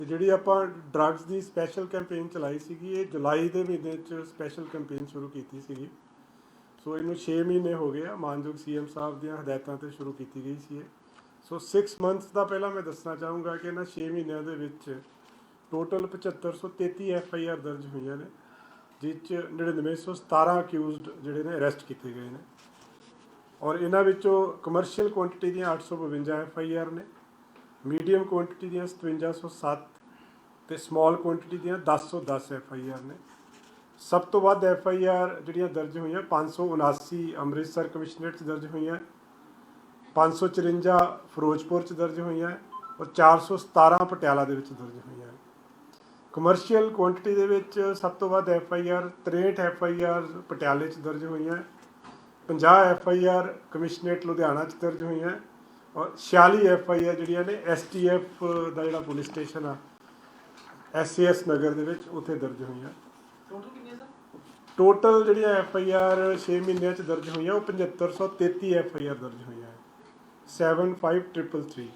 ਜਿਹੜੀ ਆਪਾਂ ਡਰੱਗਸ ਦੀ special campaign ਚਲਾਈ ਸੀਗੀ, ਇਹ ਜੁਲਾਈ ਦੇ ਮਹੀਨੇ 'ਚ ਸਪੈਸ਼ਲ ਕੈਂਪੇਨ ਸ਼ੁਰੂ ਕੀਤੀ ਸੀਗੀ। ਸੋ ਇਹਨੂੰ 6 ਮਹੀਨੇ ਹੋ ਗਏ ਆ, ਮਾਨਯੋਗ ਸੀਐਮ ਸਾਹਿਬ ਦੀਆਂ ਹਦਾਇਤਾਂ 'ਤੇ ਸ਼ੁਰੂ ਕੀਤੀ ਗਈ ਸੀ ਇਹ। ਸੋ 6 ਮੰਥਸ ਦਾ ਪਹਿਲਾਂ ਮੈਂ ਦੱਸਣਾ ਚਾਹੂੰਗਾ ਕਿ ਇਹਨਾਂ 6 ਮਹੀਨਿਆਂ ਦੇ ਵਿੱਚ ਟੋਟਲ 7533 FIR ਦਰਜ ਹੋਈਆਂ ਨੇ, ਜਿਸ 'ਚ 9917 ਅਕਿਊਜ਼ਡ ਜਿਹੜੇ ਨੇ ਅਰੈਸਟ ਕੀਤੇ ਗਏ ਨੇ। ਔਰ ਇਹਨਾਂ ਵਿੱਚੋਂ ਕਮਰਸ਼ੀਅਲ ਕੁਆਂਟੀਟੀ ਦੀਆਂ 852 FIR ਨੇ, ਮੀਡੀਅਮ ਕੁਆਂਟੀਟੀ ਦੀਆਂ 5707 ਤੇ ਸਮਾਲ ਕੁਆਂਟੀਟੀ ਦੀਆਂ 1010 FIR ਨੇ। ਸਭ ਤੋਂ ਵੱਧ FIR ਜਿਹੜੀਆਂ ਦਰਜ ਹੋਈਆਂ 579 ਅੰਮ੍ਰਿਤਸਰ ਕਮਿਸ਼ਨਰੇਟ 'ਚ ਦਰਜ ਹੋਈਆਂ, 554 ਫਿਰੋਜ਼ਪੁਰ 'ਚ ਦਰਜ ਹੋਈਆਂ ਔਰ 417 ਪਟਿਆਲਾ ਦੇ ਵਿੱਚ ਦਰਜ ਹੋਈਆਂ। ਕਮਰਸ਼ੀਅਲ ਕੁਆਂਟੀਟੀ ਦੇ ਵਿੱਚ ਸਭ ਤੋਂ ਵੱਧ FIR 63 FIR ਪਟਿਆਲੇ 'ਚ ਦਰਜ ਹੋਈਆਂ, 50 FIR ਕਮਿਸ਼ਨਰੇਟ ਲੁਧਿਆਣਾ 'ਚ ਦਰਜ ਹੋਈਆਂ ਔਰ 46 FIR ਜਿਹੜੀਆਂ ਨੇ STF ਦਾ ਜਿਹੜਾ ਪੁਲਿਸ ਸਟੇਸ਼ਨ ਆ SAS ਨਗਰ ਦੇ ਵਿੱਚ ਉੱਥੇ ਦਰਜ ਹੋਈਆਂ। ਟੋਟਲ ਜਿਹੜੀਆਂ FIR 6 ਮਹੀਨਿਆਂ 'ਚ ਦਰਜ ਹੋਈਆਂ ਉਹ 7533 FIR ਦਰਜ ਹੋਈਆਂ। 7533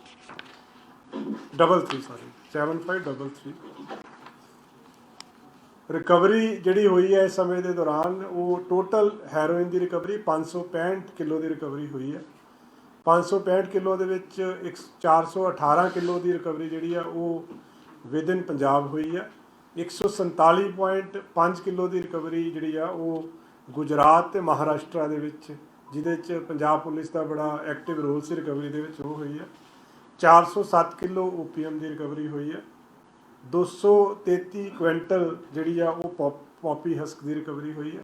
ਰਿਕਵਰੀ ਜਿਹੜੀ ਹੋਈ ਹੈ ਇਸ ਸਮੇਂ ਦੇ ਦੌਰਾਨ ਉਹ ਟੋਟਲ ਹੈਰੋਇਨ ਦੀ ਰਿਕਵਰੀ 565 ਕਿਲੋ ਦੀ ਰਿਕਵਰੀ ਹੋਈ ਹੈ। 565 ਕਿਲੋ ਦੇ ਵਿੱਚ 418 ਕਿਲੋ ਦੀ ਰਿਕਵਰੀ ਜਿਹੜੀ ਆ ਉਹ ਵਿਦਿਨ ਪੰਜਾਬ ਹੋਈ ਆ। 147.5 ਕਿਲੋ ਦੀ ਰਿਕਵਰੀ ਜਿਹੜੀ ਆ ਉਹ ਗੁਜਰਾਤ ਤੇ ਮਹਾਰਾਸ਼ਟਰ ਦੇ ਵਿੱਚ, ਜਿਹਦੇ 'ਚ ਪੰਜਾਬ ਪੁਲਿਸ ਦਾ ਬੜਾ ਐਕਟਿਵ ਰੋਲ ਸੀ ਰਿਕਵਰੀ ਦੇ ਵਿੱਚ, ਉਹ ਹੋਈ ਆ। 407 ਕਿਲੋ OPM ਦੀ ਰਿਕਵਰੀ ਹੋਈ ਆ। 233 ਕੁਇੰਟਲ ਜਿਹੜੀ ਆ ਉਹ ਪੌਪੀ ਹਸਕ ਦੀ ਰਿਕਵਰੀ ਹੋਈ ਆ।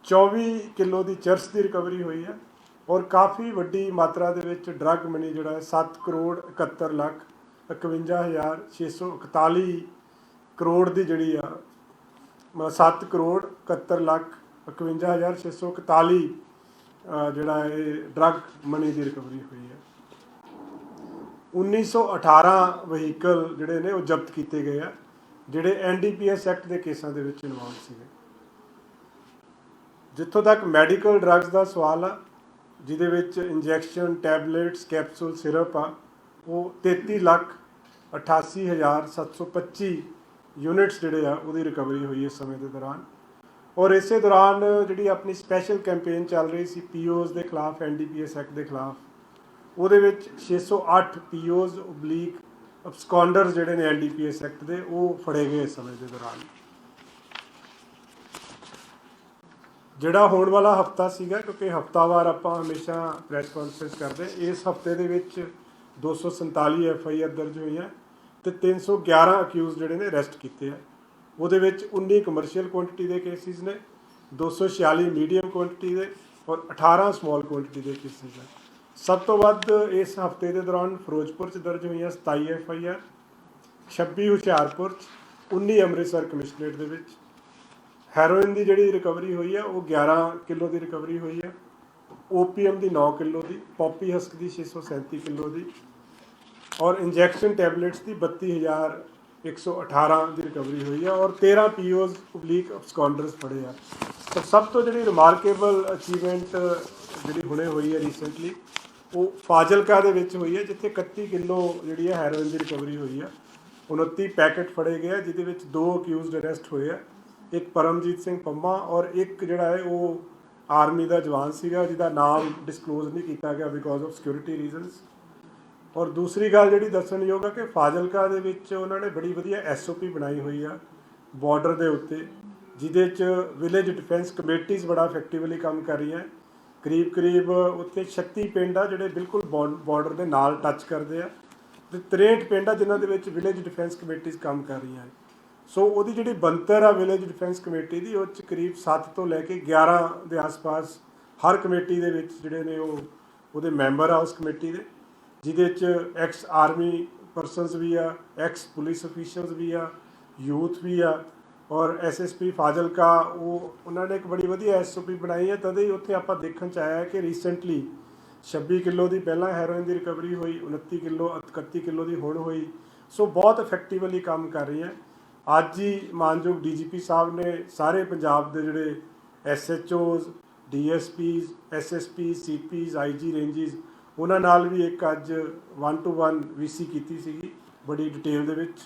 24 ਕਿਲੋ ਦੀ ਚਰਸ ਦੀ ਰਿਕਵਰੀ ਹੋਈ ਹੈ ਔਰ ਕਾਫੀ ਵੱਡੀ ਮਾਤਰਾ ਦੇ ਵਿੱਚ ਡਰੱਗ ਮਨੀ ਜਿਹੜਾ 7 ਕਰੋੜ 71 ਲੱਖ 51,641 ਕਰੋੜ ਦੀ ਜਿਹੜੀ ਆ 7 ਕਰੋੜ 71 ਲੱਖ 51,641 ਜਿਹੜਾ ਇਹ ਡਰੱਗ ਮਨੀ ਦੀ ਰਿਕਵਰੀ ਹੋਈ ਹੈ। 1918 ਵਹੀਕਲ ਜਿਹੜੇ ਨੇ ਉਹ ਜ਼ਬਤ ਕੀਤੇ ਗਏ ਆ, ਜਿਹੜੇ NDPS ਐਕਟ ਦੇ ਕੇਸਾਂ ਦੇ ਵਿੱਚ ਇਨਵੋਲਵ ਸੀਗੇ। ਜਿੱਥੋਂ ਤੱਕ ਮੈਡੀਕਲ ਡਰੱਗਸ ਦਾ ਸਵਾਲ ਆ, ਜਿਹਦੇ ਵਿੱਚ ਇੰਜੈਕਸ਼ਨ, ਟੈਬਲੇਟਸ, ਕੈਪਸੂਲ, ਸਿਰਪ ਆ, ਉਹ 33,88,725 ਯੂਨਿਟਸ ਜਿਹੜੇ ਆ ਉਹਦੀ ਰਿਕਵਰੀ ਹੋਈ ਇਸ ਸਮੇਂ ਦੇ ਦੌਰਾਨ। ਔਰ ਇਸੇ ਦੌਰਾਨ ਜਿਹੜੀ ਆਪਣੀ ਸਪੈਸ਼ਲ ਕੈਂਪੇਨ ਚੱਲ ਰਹੀ ਸੀ POs ਦੇ ਖਿਲਾਫ, NDPS ਐਕਟ ਦੇ ਖਿਲਾਫ, ਉਹਦੇ ਵਿੱਚ 608 POs ਓਬਲੀਕ ਅਬਸਕੌਂਡਰਸ ਜਿਹੜੇ ਨੇ NDPS ਐਕਟ ਦੇ, ਉਹ ਫੜੇ ਗਏ ਇਸ ਸਮੇਂ ਦੇ ਦੌਰਾਨ। ਜਿਹੜਾ ਹੋਣ ਵਾਲਾ ਹਫਤਾ ਸੀਗਾ, ਕਿਉਂਕਿ ਹਫਤਾਵਾਰ ਆਪਾਂ ਹਮੇਸ਼ਾ ਪ੍ਰੈਸ ਕਾਨਫਰੰਸ ਕਰਦੇ, ਇਸ ਹਫਤੇ ਦੇ ਵਿੱਚ 247 FIR ਦਰਜ ਹੋਈਆਂ ਤੇ 311 ਅਕਿਊਜ਼ ਜਿਹੜੇ ਨੇ ਅਰੈਸਟ ਕੀਤੇ ਆ। ਉਹਦੇ ਵਿੱਚ 19 ਕਮਰਸ਼ੀਅਲ ਕੁਆਂਟੀਟੀ ਦੇ ਕੇਸਿਸ ਨੇ, 246 ਮੀਡੀਅਮ ਕੁਆਂਟੀਟੀ ਦੇ ਔਰ 18 ਸਮਾਲ ਕੁਆਂਟੀਟੀ ਦੇ ਕੇਸਿਸ ਨੇ। ਸਭ ਤੋਂ ਵੱਧ ਇਸ ਹਫਤੇ ਦੇ ਦੌਰਾਨ ਫਿਰੋਜ਼ਪੁਰ 'ਚ ਦਰਜ ਹੋਈਆਂ 27 FIR, 26 ਹੁਸ਼ਿਆਰਪੁਰ 'ਚ, 19 ਅੰਮ੍ਰਿਤਸਰ ਕਮਿਸ਼ਨਰੇਟ ਦੇ ਵਿੱਚ। ਹੈਰੋਇਨ ਦੀ ਜਿਹੜੀ ਰਿਕਵਰੀ ਹੋਈ ਆ ਉਹ 11 ਕਿਲੋ ਦੀ ਰਿਕਵਰੀ ਹੋਈ ਆ, OPM ਦੀ 9 ਕਿਲੋ ਦੀ, ਪੌਪੀ ਹਸਕ ਦੀ 637 ਕਿਲੋ ਦੀ ਔਰ ਇੰਜੈਕਸ਼ਨ ਟੈਬਲੇਟਸ ਦੀ 32,118 ਦੀ ਰਿਕਵਰੀ ਹੋਈ ਆ ਔਰ 13 POs ਓਬਲੀਕ ਅਬਸਕੌਂਡਰਸ ਫੜੇ ਆ। ਤਾਂ ਸਭ ਤੋਂ ਜਿਹੜੀ ਰਿਮਾਰਕੇਬਲ ਅਚੀਵਮੈਂਟ ਜਿਹੜੀ ਹੁਣੇ ਹੋਈ ਹੈ ਰੀਸੈਂਟਲੀ, ਉਹ ਫਾਜ਼ਿਲਕਾ ਦੇ ਵਿੱਚ ਹੋਈ ਹੈ, ਜਿੱਥੇ 31 ਕਿਲੋ ਜਿਹੜੀ ਹੈ ਹੈਰੋਇਨ ਦੀ ਰਿਕਵਰੀ ਹੋਈ ਆ। 29 ਪੈਕਟ ਫੜੇ ਗਏ, ਜਿਹਦੇ ਵਿੱਚ 2 ਅਕਿਊਜ਼ਡ ਅਰੈਸਟ ਹੋਏ ਆ, ਇੱਕ ਪਰਮਜੀਤ ਸਿੰਘ ਪੰਮਾ ਔਰ ਇੱਕ ਜਿਹੜਾ ਹੈ ਉਹ ਆਰਮੀ ਦਾ ਜਵਾਨ ਸੀਗਾ, ਜਿਹਦਾ ਨਾਮ ਡਿਸਕਲੋਜ਼ ਨਹੀਂ ਕੀਤਾ ਗਿਆ ਬਿਕੋਜ਼ ਆਫ ਸਿਕਿਉਰਿਟੀ ਰੀਜ਼ਨਸ। ਔਰ ਦੂਸਰੀ ਗੱਲ ਜਿਹੜੀ ਦੱਸਣਯੋਗ ਹੈ ਕਿ ਫਾਜ਼ਿਲਕਾ ਦੇ ਵਿੱਚ ਉਹਨਾਂ ਨੇ ਬੜੀ ਵਧੀਆ SOP ਬਣਾਈ ਹੋਈ ਆ ਬਾਰਡਰ ਦੇ ਉੱਤੇ, ਜਿਹਦੇ 'ਚ ਵਿਲੇਜ ਡਿਫੈਂਸ ਕਮੇਟੀਜ਼ ਬੜਾ ਇਫੈਕਟਿਵਲੀ ਕੰਮ ਕਰ ਰਹੀਆਂ। ਕਰੀਬ ਉੱਥੇ 36 ਪਿੰਡ ਆ ਜਿਹੜੇ ਬਿਲਕੁਲ ਬਾਰਡਰ ਦੇ ਨਾਲ ਟੱਚ ਕਰਦੇ ਆ ਤੇ 63 ਪਿੰਡ ਆ ਜਿਨ੍ਹਾਂ ਦੇ ਵਿੱਚ ਵਿਲੇਜ ਡਿਫੈਂਸ ਕਮੇਟੀਜ਼ ਕੰਮ ਕਰ ਰਹੀਆਂ। ਸੋ ਉਹਦੀ ਜਿਹੜੀ ਬਣਤਰ ਆ ਵਿਲੇਜ ਡਿਫੈਂਸ ਕਮੇਟੀ ਦੀ, ਉਹ 'ਚ ਕਰੀਬ 7 ਤੋਂ ਲੈ ਕੇ 11 ਦੇ ਆਸ-ਪਾਸ ਹਰ ਕਮੇਟੀ ਦੇ ਵਿੱਚ ਜਿਹੜੇ ਨੇ ਉਹ ਉਹਦੇ ਮੈਂਬਰ ਆ ਉਸ ਕਮੇਟੀ ਦੇ, ਜਿਹਦੇ 'ਚ ਐਕਸ ਆਰਮੀ ਪਰਸਨਸ ਵੀ ਆ, ਐਕਸ ਪੁਲਿਸ ਅਫੀਸ਼ੀਅਲਸ ਵੀ ਆ, ਯੂਥ ਵੀ ਆ ਔਰ SSP ਫਾਜ਼ਿਲਕਾ ਉਹਨਾਂ ਨੇ ਇੱਕ ਬੜੀ ਵਧੀਆ SOP ਬਣਾਈ ਹੈ। ਤਦੇ ਹੀ ਉੱਥੇ ਆਪਾਂ ਦੇਖਣ 'ਚ ਆਇਆ ਕਿ ਰੀਸੈਂਟਲੀ 26 ਕਿਲੋ ਦੀ ਪਹਿਲਾਂ ਹੈਰੋਇਨ ਦੀ ਰਿਕਵਰੀ ਹੋਈ, 29 ਕਿਲੋ 31 ਕਿਲੋ ਦੀ ਹੁਣ ਹੋਈ। ਸੋ ਬਹੁਤ ਇਫੈਕਟਿਵਲੀ ਕੰਮ ਕਰ ਰਹੀ ਹੈ। ਅੱਜ ਹੀ ਮਾਨਯੋਗ DGP ਸਾਹਿਬ ਨੇ ਸਾਰੇ ਪੰਜਾਬ ਦੇ ਜਿਹੜੇ SHOs, DSPs, SSPs, CPs, IG ਰੇਂਜਿਸ ਉਹਨਾਂ ਨਾਲ ਵੀ ਇੱਕ ਅੱਜ 1-to-1 VC ਕੀਤੀ ਸੀਗੀ ਬੜੀ ਡਿਟੇਲ ਦੇ ਵਿੱਚ।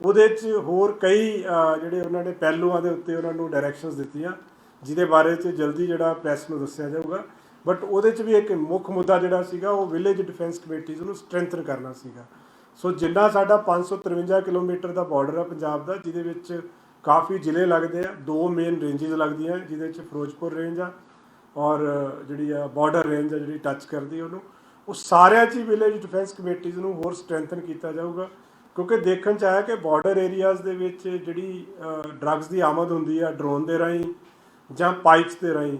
ਉਹਦੇ 'ਚ ਹੋਰ ਕਈ ਜਿਹੜੇ ਉਹਨਾਂ ਨੇ ਪਹਿਲੂਆਂ ਦੇ ਉੱਤੇ ਉਹਨਾਂ ਨੂੰ ਡਾਇਰੈਕਸ਼ਨਸ ਦਿੱਤੀਆਂ, ਜਿਹਦੇ ਬਾਰੇ 'ਚ ਜਲਦੀ ਜਿਹੜਾ ਪ੍ਰੈਸ ਨੂੰ ਦੱਸਿਆ ਜਾਊਗਾ। ਬਟ ਉਹਦੇ 'ਚ ਵੀ ਇੱਕ ਮੁੱਖ ਮੁੱਦਾ ਜਿਹੜਾ ਸੀਗਾ ਉਹ ਵਿਲੇਜ ਡਿਫੈਂਸ ਕਮੇਟੀਜ਼ ਨੂੰ ਸਟਰੈਂਥਨ ਕਰਨਾ ਸੀਗਾ। ਸੋ ਜਿੰਨਾ ਸਾਡਾ 553 ਕਿਲੋਮੀਟਰ ਦਾ ਬਾਰਡਰ ਆ ਪੰਜਾਬ ਦਾ, ਜਿਹਦੇ ਵਿੱਚ ਕਾਫੀ ਜ਼ਿਲ੍ਹੇ ਲੱਗਦੇ ਆ, 2 ਮੇਨ ਰੇਂਜਿਸ ਲੱਗਦੀਆਂ, ਜਿਹਦੇ 'ਚ ਫਿਰੋਜ਼ਪੁਰ ਰੇਂਜ ਆ ਔਰ ਜਿਹੜੀ ਆ ਬਾਰਡਰ ਰੇਂਜ ਆ ਜਿਹੜੀ ਟੱਚ ਕਰਦੀ ਉਹਨੂੰ, ਉਹ ਸਾਰਿਆਂ 'ਚ ਹੀ ਵਿਲੇਜ ਡਿਫੈਂਸ ਕਮੇਟੀਜ਼ ਨੂੰ ਹੋਰ ਸਟਰੈਂਥਨ ਕੀਤਾ ਜਾਊਗਾ। ਕਿਉਂਕਿ ਦੇਖਣ 'ਚ ਆਇਆ ਕਿ ਬਾਰਡਰ ਏਰੀਆਜ਼ ਦੇ ਵਿੱਚ ਜਿਹੜੀ ਡਰੱਗਸ ਦੀ ਆਮਦ ਹੁੰਦੀ ਆ ਡਰੋਨ ਦੇ ਰਾਹੀਂ ਜਾਂ ਪਾਈਪਸ ਦੇ ਰਾਹੀਂ,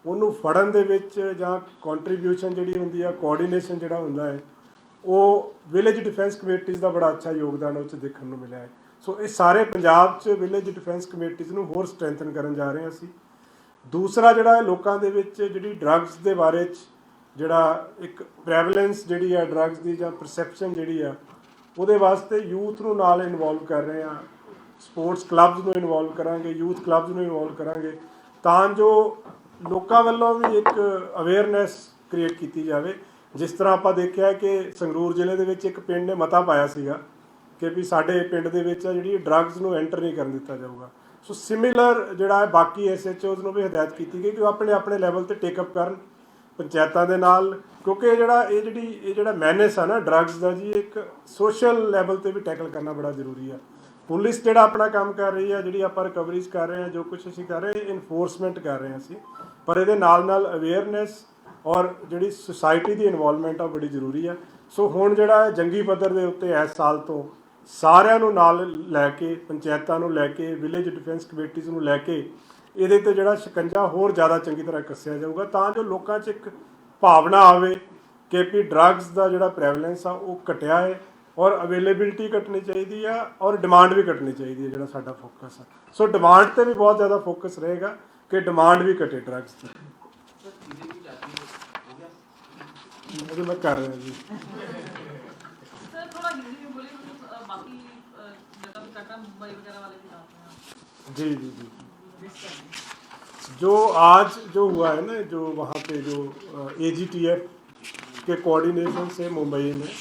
ਉਹਨੂੰ ਫੜਨ ਦੇ ਵਿੱਚ ਜਾਂ ਕੰਟਰੀਬਿਊਸ਼ਨ ਜਿਹੜੀ ਹੁੰਦੀ ਆ, ਕੋਆਰਡੀਨੇਸ਼ਨ ਜਿਹੜਾ ਹੁੰਦਾ ਹੈ, ਉਹ ਵਿਲੇਜ ਡਿਫੈਂਸ ਕਮੇਟੀਜ਼ ਦਾ ਬੜਾ ਅੱਛਾ ਯੋਗਦਾਨ ਉਹ 'ਚ ਦੇਖਣ ਨੂੰ ਮਿਲਿਆ ਹੈ। ਸੋ ਇਹ ਸਾਰੇ ਪੰਜਾਬ 'ਚ ਵਿਲੇਜ ਡਿਫੈਂਸ ਕਮੇਟੀਜ਼ ਨੂੰ ਹੋਰ ਸਟਰੈਂਥਨ ਕਰਨ ਜਾ ਰਹੇ ਹਾਂ ਅਸੀਂ। ਦੂਸਰਾ ਜਿਹੜਾ ਲੋਕਾਂ ਦੇ ਵਿੱਚ ਜਿਹੜੀ ਡਰੱਗਸ ਦੇ ਬਾਰੇ 'ਚ ਜਿਹੜਾ ਇੱਕ ਪ੍ਰੈਵਲੈਂਸ ਜਿਹੜੀ ਆ ਡਰੱਗਸ ਦੀ ਜਾਂ ਪਰਸੈਪਸ਼ਨ ਜਿਹੜੀ ਆ, ਉਹਦੇ ਵਾਸਤੇ ਯੂਥ ਨੂੰ ਨਾਲ ਇਨਵੋਲਵ ਕਰ ਰਹੇ ਹਾਂ। ਸਪੋਰਟਸ ਕਲੱਬਸ ਨੂੰ ਇਨਵੋਲਵ ਕਰਾਂਗੇ, ਯੂਥ ਕਲੱਬਸ ਨੂੰ ਇਨਵੋਲਵ ਕਰਾਂਗੇ, ਤਾਂ ਜੋ ਲੋਕਾਂ ਵੱਲੋਂ ਵੀ ਇੱਕ ਅਵੇਅਰਨੈਸ ਕ੍ਰੀਏਟ ਕੀਤੀ ਜਾਵੇ। ਜਿਸ ਤਰ੍ਹਾਂ ਆਪਾਂ ਦੇਖਿਆ ਕਿ ਸੰਗਰੂਰ ਜ਼ਿਲ੍ਹੇ ਦੇ ਵਿੱਚ ਇੱਕ ਪਿੰਡ ਨੇ ਮਤਾ ਪਾਇਆ ਸੀਗਾ ਕਿ ਵੀ ਸਾਡੇ ਪਿੰਡ ਦੇ ਵਿੱਚ ਜਿਹੜੀ ਡਰੱਗਸ ਨੂੰ ਐਂਟਰ ਨਹੀਂ ਕਰਨ ਦਿੱਤਾ ਜਾਊਗਾ। ਸੋ ਸਿਮਿਲਰ ਜਿਹੜਾ ਹੈ ਬਾਕੀ SHOs ਨੂੰ ਵੀ ਹਦਾਇਤ ਕੀਤੀ ਗਈ ਕਿ ਉਹ ਆਪਣੇ ਆਪਣੇ ਲੈਵਲ 'ਤੇ ਟੇਕਅਪ ਕਰਨ ਪੰਚਾਇਤਾਂ ਦੇ ਨਾਲ, ਕਿਉਂਕਿ ਇਹ ਜਿਹੜਾ ਮੈਨੇਸ ਆ ਨਾ ਡਰੱਗਸ ਦਾ ਜੀ, ਇੱਕ ਸੋਸ਼ਲ ਲੈਵਲ 'ਤੇ ਵੀ ਟੈਕਲ ਕਰਨਾ ਬੜਾ ਜ਼ਰੂਰੀ ਆ। ਪੁਲਿਸ ਜਿਹੜਾ ਆਪਣਾ ਕੰਮ ਕਰ ਰਹੀ ਆ, ਜਿਹੜੀ ਆਪਾਂ ਰਿਕਵਰੀਜ਼ ਕਰ ਰਹੇ ਹਾਂ, ਜੋ ਕੁਛ ਅਸੀਂ ਕਰ ਰਹੇ ਹਾਂ, ਇਨਫੋਰਸਮੈਂਟ ਕਰ ਰਹੇ ਹਾਂ ਅਸੀਂ, ਪਰ ਇਹਦੇ ਨਾਲ ਨਾਲ ਅਵੇਅਰਨੈਸ ਔਰ ਜਿਹੜੀ ਸੁਸਾਇਟੀ ਦੀ ਇਨਵੋਲਵਮੈਂਟ ਆ ਬੜੀ ਜ਼ਰੂਰੀ ਆ। ਸੋ ਹੁਣ ਜਿਹੜਾ ਜੰਗੀ ਪੱਧਰ ਦੇ ਉੱਤੇ ਇਸ ਸਾਲ ਤੋਂ ਸਾਰਿਆਂ ਨੂੰ ਨਾਲ ਲੈ ਕੇ, ਪੰਚਾਇਤਾਂ ਨੂੰ ਲੈ ਕੇ, ਵਿਲੇਜ ਡਿਫੈਂਸ ਕਮੇਟੀਜ਼ ਨੂੰ ਲੈ ਕੇ ਇਹਦੇ 'ਤੇ ਜਿਹੜਾ ਸ਼ਿਕੰਜਾ ਹੋਰ ਜ਼ਿਆਦਾ ਚੰਗੀ ਤਰ੍ਹਾਂ ਕੱਸਿਆ ਜਾਊਗਾ, ਤਾਂ ਜੋ ਲੋਕਾਂ 'ਚ ਇੱਕ ਭਾਵਨਾ ਆਵੇ ਕਿ ਵੀ ਡਰੱਗਸ ਦਾ ਜਿਹੜਾ ਪ੍ਰੈਵਲੈਂਸ ਆ ਉਹ ਘਟਿਆ ਹੈ ਔਰ ਅਵੇਲੇਬਿਲਿਟੀ ਘਟਣੀ ਚਾਹੀਦੀ ਆ ਔਰ ਡਿਮਾਂਡ ਵੀ ਘਟਣੀ ਚਾਹੀਦੀ ਹੈ, ਜਿਹੜਾ ਸਾਡਾ ਫੋਕਸ ਆ। ਸੋ ਡਿਮਾਂਡ 'ਤੇ ਵੀ ਬਹੁਤ ਜ਼ਿਆਦਾ ਫੋਕਸ ਰਹੇਗਾ ਕਿ ਡਿਮਾਂਡ ਵੀ ਘਟੇ ਡਰੱਗਸ ਦੀ। ਉਹ ਮੈਂ ਕਰ ਰਿਹਾ ਜੀ। जी जी जी जो आज जो हुआ है ना, जो वहाँ पे जो AGTF के कोऑर्डिनेशन से मुंबई में,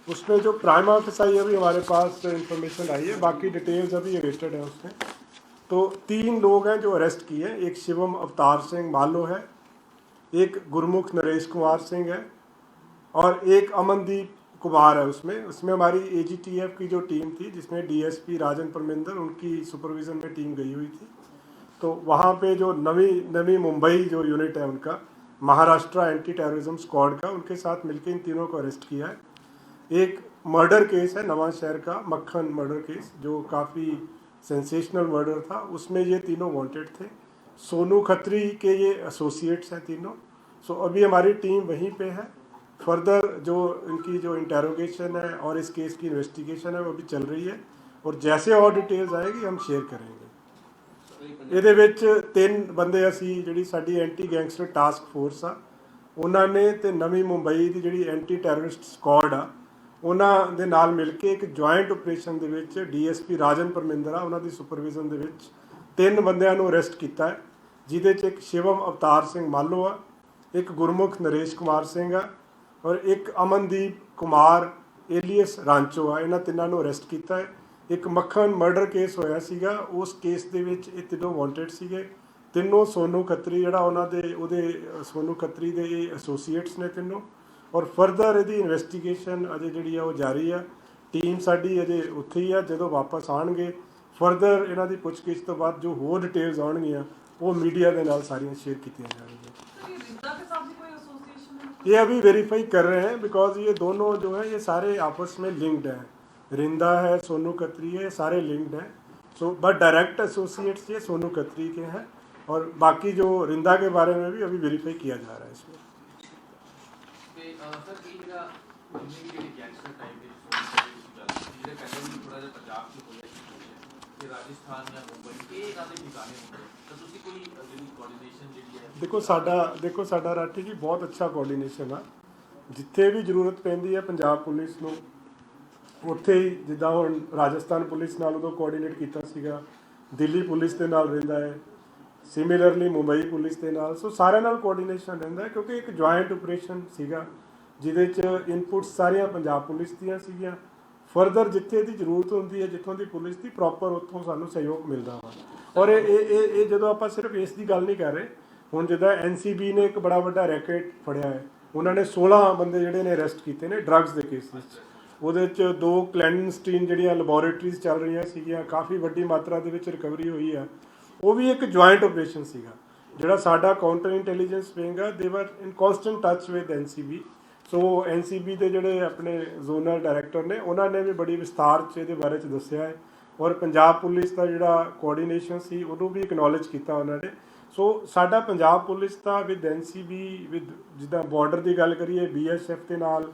उसमें जो प्राइम ऑफिस आई अभी हमारे पास इंफॉर्मेशन आई है, बाकी डिटेल्स अभी अवेटेड है उसमें। तो 3 लोग हैं जो अरेस्ट किए हैं। एक शिवम अवतार सिंह मालो है, एक गुरमुख नरेश कुमार सिंह है और एक अमनदीप कुमार है। उसमें हमारी AGTF की जो टीम थी, जिसमें DSP राजन परमिंदर, उनकी सुपरविज़न में टीम गई हुई थी। तो वहाँ पे जो नवी मुंबई जो यूनिट है उनका, महाराष्ट्र एंटी टेररिज्म स्क्वाड का, उनके साथ मिलकर इन तीनों को अरेस्ट किया है। एक मर्डर केस है नवा शहर का, मक्खन मर्डर केस, जो काफ़ी सेंसेशनल मर्डर था, उसमें ये तीनों वांटेड थे। सोनू खत्री के ये एसोसिएट्स हैं तीनों। सो अभी हमारी टीम वहीं पे है। फर्दर जो इनकी जो इंटेरोगेशन है और इस केस की इन्वेस्टिगेशन है वो भी चल रही है, और जैसे और डिटेल्स आएगी हम शेयर करेंगे। ਇਹਦੇ ਵਿੱਚ 3 ਬੰਦੇ ਅਸੀਂ, ਜਿਹੜੀ ਸਾਡੀ ਐਂਟੀ ਗੈਂਗਸਟਰ ਟਾਸਕ ਫੋਰਸ ਆ, ਉਹਨਾਂ ਨੇ ਤੇ ਨਵੀਂ ਮੁੰਬਈ ਦੀ ਜਿਹੜੀ ਐਂਟੀ ਟੈਰਰਿਸਟ ਸਕੁਆਡ ਆ, ਉਹਨਾਂ ਦੇ ਨਾਲ ਮਿਲ ਕੇ ਇੱਕ ਜੁਆਇੰਟ ਆਪਰੇਸ਼ਨ ਦੇ ਵਿੱਚ DSP ਰਾਜਨ ਪਰਮਿੰਦਰ ਆ, ਉਹਨਾਂ ਦੀ ਸੁਪਰਵਿਜ਼ਨ ਦੇ ਵਿੱਚ 3 ਬੰਦਿਆਂ ਨੂੰ ਅਰੈਸਟ ਕੀਤਾ ਹੈ, ਜਿਹਦੇ 'ਚ ਇੱਕ ਸ਼ਿਵਮ ਅਵਤਾਰ ਸਿੰਘ ਮਾਲੋ ਆ, ਇੱਕ ਗੁਰਮੁਖ ਨਰੇਸ਼ ਕੁਮਾਰ ਸਿੰਘ ਆ ਔਰ ਇੱਕ ਅਮਨਦੀਪ ਕੁਮਾਰ ਏਲੀਅਸ ਰਾਂਚੋ ਆ। ਇਹਨਾਂ ਤਿੰਨਾਂ ਨੂੰ ਅਰੈਸਟ ਕੀਤਾ ਹੈ। ਇੱਕ ਮੱਖਣ ਮਰਡਰ ਕੇਸ ਹੋਇਆ ਸੀਗਾ, ਉਸ ਕੇਸ ਦੇ ਵਿੱਚ ਇਹ ਤਿੰਨੋਂ ਵਾਂਟਡ ਸੀਗੇ। ਤਿੰਨੋਂ ਸੋਨੂ ਖੱਤਰੀ ਜਿਹੜਾ ਉਹਦੇ ਸੋਨੂ ਖੱਤਰੀ ਦੇ ਇਹ ਐਸੋਸੀਏਟਸ ਨੇ ਤਿੰਨੋਂ। ਔਰ ਫਰਦਰ ਇਹਦੀ ਇਨਵੈਸਟੀਗੇਸ਼ਨ ਅਜੇ ਜਿਹੜੀ ਆ ਉਹ ਜਾਰੀ ਆ। ਟੀਮ ਸਾਡੀ ਅਜੇ ਉੱਥੇ ਹੀ ਆ। ਜਦੋਂ ਵਾਪਸ ਆਉਣਗੇ ਫਰਦਰ ਇਹਨਾਂ ਦੀ ਪੁੱਛਗਿੱਛ ਤੋਂ ਬਾਅਦ ਜੋ ਹੋਰ ਡਿਟੇਲਸ ਆਉਣਗੀਆਂ ਉਹ मीडिया ਦੇ ਨਾਲ ਸਾਰੀਆਂ शेयर कीतियाँ जाएंगी। ये अभी वेरीफाई कर रहे हैं, बिकॉज ये दोनों जो है ये सारे आपस में लिंक्ड हैं। रिंदा है, सोनू खत्री है, सारे लिंक्ड हैं। सो बट डायरेक्ट एसोसिएट्स ये सोनू खत्री के हैं, और बाकी जो रिंदा के बारे में भी अभी वेरीफाई किया जा रहा है इसमें। देखो साडा राठी जी बहुत अच्छा कोऑर्ਡੀਨੇਸ਼ਨ ਆ। ਜਿੱਥੇ ਵੀ ਜ਼ਰੂਰਤ ਪੈਂਦੀ ਹੈ ਪੰਜਾਬ ਪੁਲਿਸ ਨੂੰ, ਉੱਥੇ ਹੀ, ਜਿੱਦਾਂ ਹੁਣ ਰਾਜਸਥਾਨ ਪੁਲਿਸ ਨਾਲ ਉਦੋਂ ਕੋਆਰਡੀਨੇਟ ਕੀਤਾ ਸੀਗਾ, ਦਿੱਲੀ ਪੁਲਿਸ ਦੇ ਨਾਲ ਰਹਿੰਦਾ ਹੈ, ਸਿਮਿਲਰਲੀ ਮੁੰਬਈ ਪੁਲਿਸ ਦੇ ਨਾਲ। ਸੋ ਸਾਰਿਆਂ ਨਾਲ ਕੋਆਰਡੀਨੇਸ਼ਨ ਰਹਿੰਦਾ ਹੈ, ਕਿਉਂਕਿ ਇੱਕ ਜੁਆਇੰਟ ਆਪਰੇਸ਼ਨ ਸੀਗਾ। ਜਿਹਦੇ 'ਚ ਇਨਪੁਟਸ ਸਾਰੀਆਂ ਪੰਜਾਬ ਪੁਲਿਸ ਦੀਆਂ ਸੀਗੀਆਂ। ਫਰਦਰ ਜਿੱਥੇ ਦੀ ਜ਼ਰੂਰਤ ਹੁੰਦੀ ਹੈ, ਜਿੱਥੋਂ ਦੀ ਪੁਲਿਸ ਦੀ ਪ੍ਰੋਪਰ, ਉੱਥੋਂ ਸਾਨੂੰ ਸਹਿਯੋਗ ਮਿਲਦਾ ਵਾ। ਔਰ ਇਹ ਜਦੋਂ ਆਪਾਂ ਸਿਰਫ ਇਸ ਦੀ ਗੱਲ ਨਹੀਂ ਕਰ ਰਹੇ, ਹੁਣ ਜਿੱਦਾਂ NCB ਨੇ ਇੱਕ ਬੜਾ ਵੱਡਾ ਰੈਕੇਟ ਫੜਿਆ ਹੈ, ਉਹਨਾਂ ਨੇ 16 ਬੰਦੇ ਜਿਹੜੇ ਨੇ ਅਰੈਸਟ ਕੀਤੇ ਨੇ ਡਰੱਗਸ ਦੇ ਕੇਸ ਵਿੱਚ। ਉਹਦੇ 'ਚ 2 ਕਲੈਂਡਸਟੀਨ ਜਿਹੜੀਆਂ ਲੈਬੋਰੇਟਰੀਜ਼ ਚੱਲ ਰਹੀਆਂ ਸੀਗੀਆਂ, ਕਾਫੀ ਵੱਡੀ ਮਾਤਰਾ ਦੇ ਵਿੱਚ ਰਿਕਵਰੀ ਹੋਈ ਆ। ਉਹ ਵੀ ਇੱਕ ਜੁਆਇੰਟ ਆਪਰੇਸ਼ਨ ਸੀਗਾ। ਜਿਹੜਾ ਸਾਡਾ ਕਾਊਂਟਰ ਇੰਟੈਲੀਜੈਂਸ ਵਿੰਗ ਆ, they were in constant touch with NCB। So NCB ਦੇ ਜਿਹੜੇ ਆਪਣੇ ਜ਼ੋਨਲ ਡਾਇਰੈਕਟਰ ਨੇ, ਉਹਨਾਂ ਨੇ ਵੀ ਬੜੀ ਵਿਸਥਾਰ 'ਚ ਇਹਦੇ ਬਾਰੇ 'ਚ ਦੱਸਿਆ ਹੈ। ਔਰ ਪੰਜਾਬ ਪੁਲਿਸ ਦਾ ਜਿਹੜਾ ਕੋਆਰਡੀਨੇਸ਼ਨ ਸੀ, ਉਹਨੂੰ ਵੀ ਐਕਨੋਲਜ ਕੀਤਾ ਉਹਨਾਂ ਨੇ। ਸੋ ਸਾਡਾ Punjab police the with NCB, with ਜਿੱਦਾਂ ਬਾਰਡਰ ਦੀ ਗੱਲ ਕਰੀਏ BSF ਦੇ ਨਾਲ,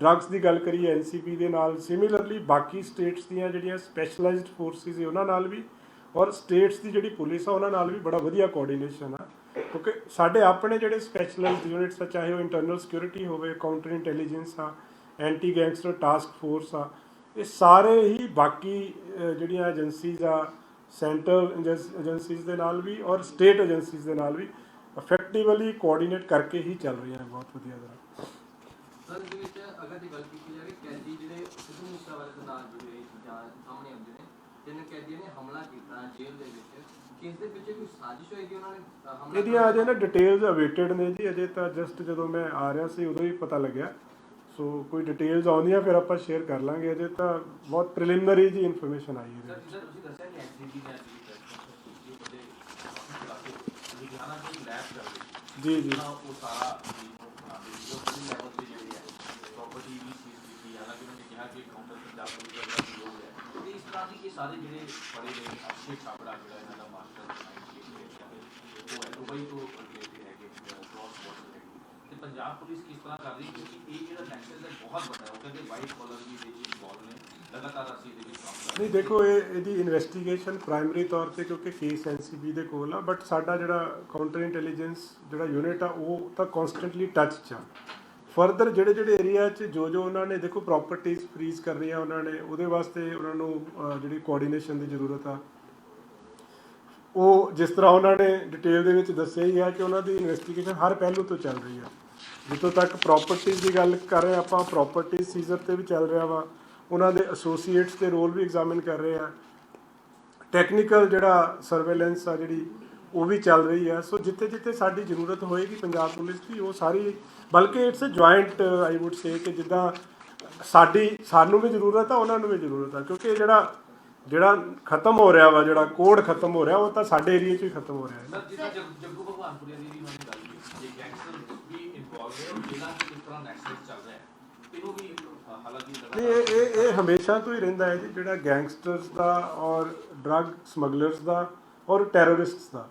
ਡਰੱਗਸ ਦੀ ਗੱਲ ਕਰੀਏ NCB ਦੇ ਨਾਲ, ਸਿਮਿਲਰਲੀ ਬਾਕੀ ਸਟੇਟਸ ਦੀਆਂ ਜਿਹੜੀਆਂ ਸਪੈਸ਼ਲਾਈਜ਼ਡ ਫੋਰਸਿਸ ਹੈ ਉਹਨਾਂ ਨਾਲ ਵੀ, ਔਰ ਸਟੇਟਸ ਦੀ ਜਿਹੜੀ ਪੁਲਿਸ ਆ ਉਹਨਾਂ ਨਾਲ ਵੀ ਬੜਾ ਵਧੀਆ ਕੋਆਰਡੀਨੇਸ਼ਨ ਆ। ਕਿਉਂਕਿ ਸਾਡੇ ਆਪਣੇ ਜਿਹੜੇ ਸਪੈਸ਼ਲਾਈਜ਼ਡ ਯੂਨਿਟਸ ਆ, ਚਾਹੇ ਉਹ ਇੰਟਰਨਲ ਸਿਕਿਉਰਿਟੀ ਹੋਵੇ, ਕਾਊਂਟਰ ਇੰਟੈਲੀਜੈਂਸ ਆ, ਐਂਟੀ ਗੈਂਗਸਟਰ ਟਾਸਕ ਫੋਰਸ ਆ, ਇਹ ਸਾਰੇ ਹੀ ਬਾਕੀ ਜਿਹੜੀਆਂ ਏਜੰਸੀਜ਼ ਆ, ਸੈਂਟਰਲ ਏਜੰਸੀਜ਼ ਦੇ ਨਾਲ ਵੀ ਔਰ ਸਟੇਟ ਏਜੰਸੀਜ਼ ਦੇ ਨਾਲ ਵੀ ਇਫੈਕਟਿਵਲੀ ਕੋਆਰਡੀਨੇਟ ਕਰਕੇ ਹੀ ਚੱਲ ਰਹੀਆਂ ਬਹੁਤ ਵਧੀਆ ਤਰ੍ਹਾਂ। ਸਰ ਇਹਦੇ ਵਿੱਚ ਅਗਰ ਦੀ ਗੱਲ ਕੀਤੀ ਜਾਵੇ, ਕੈਦੀ ਜਿਹੜੇ ਸਿੱਧੂ ਮੂਸੇਵਾਲੇ ਦੇ ਨਾਲ ਜੁੜੇ ਜਾਂ ਸਾਹਮਣੇ ਆਉਂਦੇ ਨੇ, ਜਿਨ੍ਹਾਂ ਕੈਦੀਆਂ ਨੇ ਹਮਲਾ ਕੀਤਾ ਜੇਲ੍ਹ ਦੇ ਵਿੱਚ, ਕਿਸ ਦੇ ਪਿੱਛੇ ਕੋਈ ਸਾਜ਼ਿਸ਼ ਹੋਏਗੀ ਉਹਨਾਂ ਨੇ ਹਮਲਾ? ਇਹਦੀਆਂ ਅਜੇ ਨਾ ਡਿਟੇਲਸ ਅਵੇਟਡ ਨੇ ਜੀ, ਅਜੇ ਤਾਂ ਜਸਟ ਜਦੋਂ ਮੈਂ ਆ ਰਿਹਾ ਸੀ ਉਦੋਂ ਹੀ ਪਤਾ ਲੱਗਿਆ। ਸੋ ਕੋਈ ਡਿਟੇਲਸ ਆਉਂਦੀਆਂ ਫਿਰ ਆਪਾਂ ਸ਼ੇਅਰ ਕਰ ਲਾਂਗੇ। ਅਜੇ ਤਾਂ ਬਹੁਤ ਪ੍ਰੀਲਿਮਿਨਰੀ ਜੀ ਇਨਫੋਰਮੇਸ਼ਨ ਆਈ ਹੈ। ਸਰ ਤੁਸੀਂ ਦੱਸਿਆ ਕਿ NCB ਨੇ ਜੀ ਜੀ ਉਹ ਸਾਰਾ ਲੈਵਲ ਤੇ ਜਿਹੜੀ ਹੈ ਪ੍ਰੋਪਰਟੀ ਵੀ ਸੀਜ਼ ਕੀਤੀ, ਹਾਲਾਂਕਿ ਉਹਨੇ ਕਿਹਾ ਕਿ ਕਾਊਂਟਰ ਪੰਜਾਬ ਪੁਲਿਸ ਦਾ ਜਿਹੜਾ ਸਹਿਯੋਗ ਹੈ, ਤੇ ਇਸ ਤਰ੍ਹਾਂ ਦੀ ਇਹ ਸਾਰੇ ਜਿਹੜੇ ਬੜੇ ਨੇ ਅਕਸ਼ੇ ਛਾਬੜਾ ਜਿਹੜਾ ਇਹਨਾਂ ਦਾ ਮਾਸਟਰ ਉਹ ਹੈ ਦੁਬਈ ਤੋਂ ਜਿਹੜੇ ਹੈਗੇ ਕ੍ਰੋਸ ਬਾਰਡਰ ਹੈਗੇ, ਤੇ ਪੰਜਾਬ ਪੁਲਿਸ ਕਿਸ ਤਰ੍ਹਾਂ ਕਰ ਰਹੀ, ਕਿਉਂਕਿ ਇਹ ਜਿਹੜਾ ਨੈਕਸਸ ਹੈ ਬਹੁਤ ਵੱਡਾ ਹੈ। ਉਹ ਕਹਿੰਦੇ ਵਾਈਟ ਕਾਲਰ ਵੀ ਇਹਦੇ ਵਿੱਚ ਇਨਵੋਲਵ ਨੇ, ਲਗਾਤਾਰ ਅਸੀਂ ਇਹਦੇ ਵਿੱਚ ਕੰਮ ਕਰ ਰਹੇ। ਨਹੀਂ ਦੇਖੋ, ਇਹਦੀ ਇਨਵੈਸਟੀਗੇਸ਼ਨ ਪ੍ਰਾਇਮਰੀ ਤੌਰ ਤੇ ਕਿਉਂਕਿ ਕੇਸ NCB ਦੇ ਕੋਲ ਆ, ਬਟ ਸਾਡਾ ਜਿਹੜਾ ਕਾਊਂਟਰ ਇੰਟੈਲੀਜੈਂਸ ਜਿਹੜਾ ਯੂਨਿਟ ਆ ਉਹ ਤਾਂ ਕਨਸਟੈਂਟਲੀ ਟੱਚ 'ਚ ਆ। ਫਰਦਰ ਜਿਹੜੇ ਏਰੀਆ 'ਚ ਜੋ ਉਹਨਾਂ ਨੇ ਦੇਖੋ ਪ੍ਰੋਪਰਟੀਜ਼ ਫਰੀਜ਼ ਕਰ ਰਹੀਆਂ, ਉਹਨਾਂ ਨੇ ਉਹਦੇ ਵਾਸਤੇ ਉਹਨਾਂ ਨੂੰ ਜਿਹੜੀ ਕੋਆਰਡੀਨੇਸ਼ਨ ਦੀ ਜ਼ਰੂਰਤ ਆ। ਉਹ ਜਿਸ ਤਰ੍ਹਾਂ ਉਹਨਾਂ ਨੇ ਡਿਟੇਲ ਦੇ ਵਿੱਚ ਦੱਸਿਆ ਹੀ ਹੈ ਕਿ ਉਹਨਾਂ ਦੀ ਇਨਵੈਸਟੀਗੇਸ਼ਨ ਹਰ ਪਹਿਲੂ ਤੋਂ ਚੱਲ ਰਹੀ ਆ। ਜਿੱਥੋਂ ਤੱਕ ਪ੍ਰੋਪਰਟੀਜ਼ ਦੀ ਗੱਲ ਕਰ ਰਹੇ ਆਪਾਂ, ਪ੍ਰੋਪਰਟੀ ਸੀਜ਼ਰ ਤੇ ਵੀ ਚੱਲ ਰਿਹਾ ਵਾ, ਉਹਨਾਂ ਦੇ ਐਸੋਸੀਏਟਸ ਦੇ ਰੋਲ ਵੀ ਐਗਜ਼ਾਮਿਨ ਕਰ ਰਹੇ ਆ, ਟੈਕਨੀਕਲ ਜਿਹੜਾ ਸਰਵੇਲੈਂਸ ਆ ਜਿਹੜੀ ਉਹ ਵੀ ਚੱਲ ਰਹੀ ਆ। ਸੋ ਜਿੱਥੇ ਜਿੱਥੇ ਸਾਡੀ ਜ਼ਰੂਰਤ ਹੋਏਗੀ ਪੰਜਾਬ ਪੁਲਿਸ ਦੀ, ਉਹ ਸਾਰੀ, ਬਲਕਿ it's a joint I would say ਕਿ ਜਿੱਦਾਂ ਸਾਨੂੰ ਵੀ ਜ਼ਰੂਰਤ ਆ, ਉਹਨਾਂ ਨੂੰ ਵੀ ਜ਼ਰੂਰਤ ਆ। ਕਿਉਂਕਿ ਜਿਹੜਾ ਖਤਮ ਹੋ ਰਿਹਾ ਵਾ, ਜਿਹੜਾ ਕੋਡ ਖਤਮ ਹੋ ਰਿਹਾ, ਉਹ ਤਾਂ ਸਾਡੇ ਏਰੀਆ 'ਚ ਹੀ ਖਤਮ ਹੋ ਰਿਹਾ ਹੈ। ਸਰ ਜਿੱਦਾਂ ਜੱਗੂ ਭਗਵਾਨਪੁਰੀਆ ਦੀ ਵੀ ਮੈਂ ਗੱਲ ਕੀਤੀ, ਜੇ ਗੈਂਗਸਟਰ ਵੀ ਇਨਵੋਲਵ ਹੈ ਔਰ ਜਿਹੜਾ ਕਿ ਇਸ ਤਰ੍ਹਾਂ ਨੈਕਸਸ ਚੱਲ ਰਿਹਾ ਹੈ, ਇਹਨੂੰ ਵੀ ਹਾਲਾਂਕਿ ਇਹ ਹਮੇਸ਼ਾ ਤੋਂ ਹੀ ਰਹਿੰਦਾ ਹੈ ਜੀ, ਜਿਹੜਾ ਗੈਂਗਸਟਰਸ ਦਾ ਔਰ ਡਰੱਗ ਸਮਗਲਰਸ ਦਾ ਔਰ ਟੈਰਰਿਸਟਸ ਦਾ,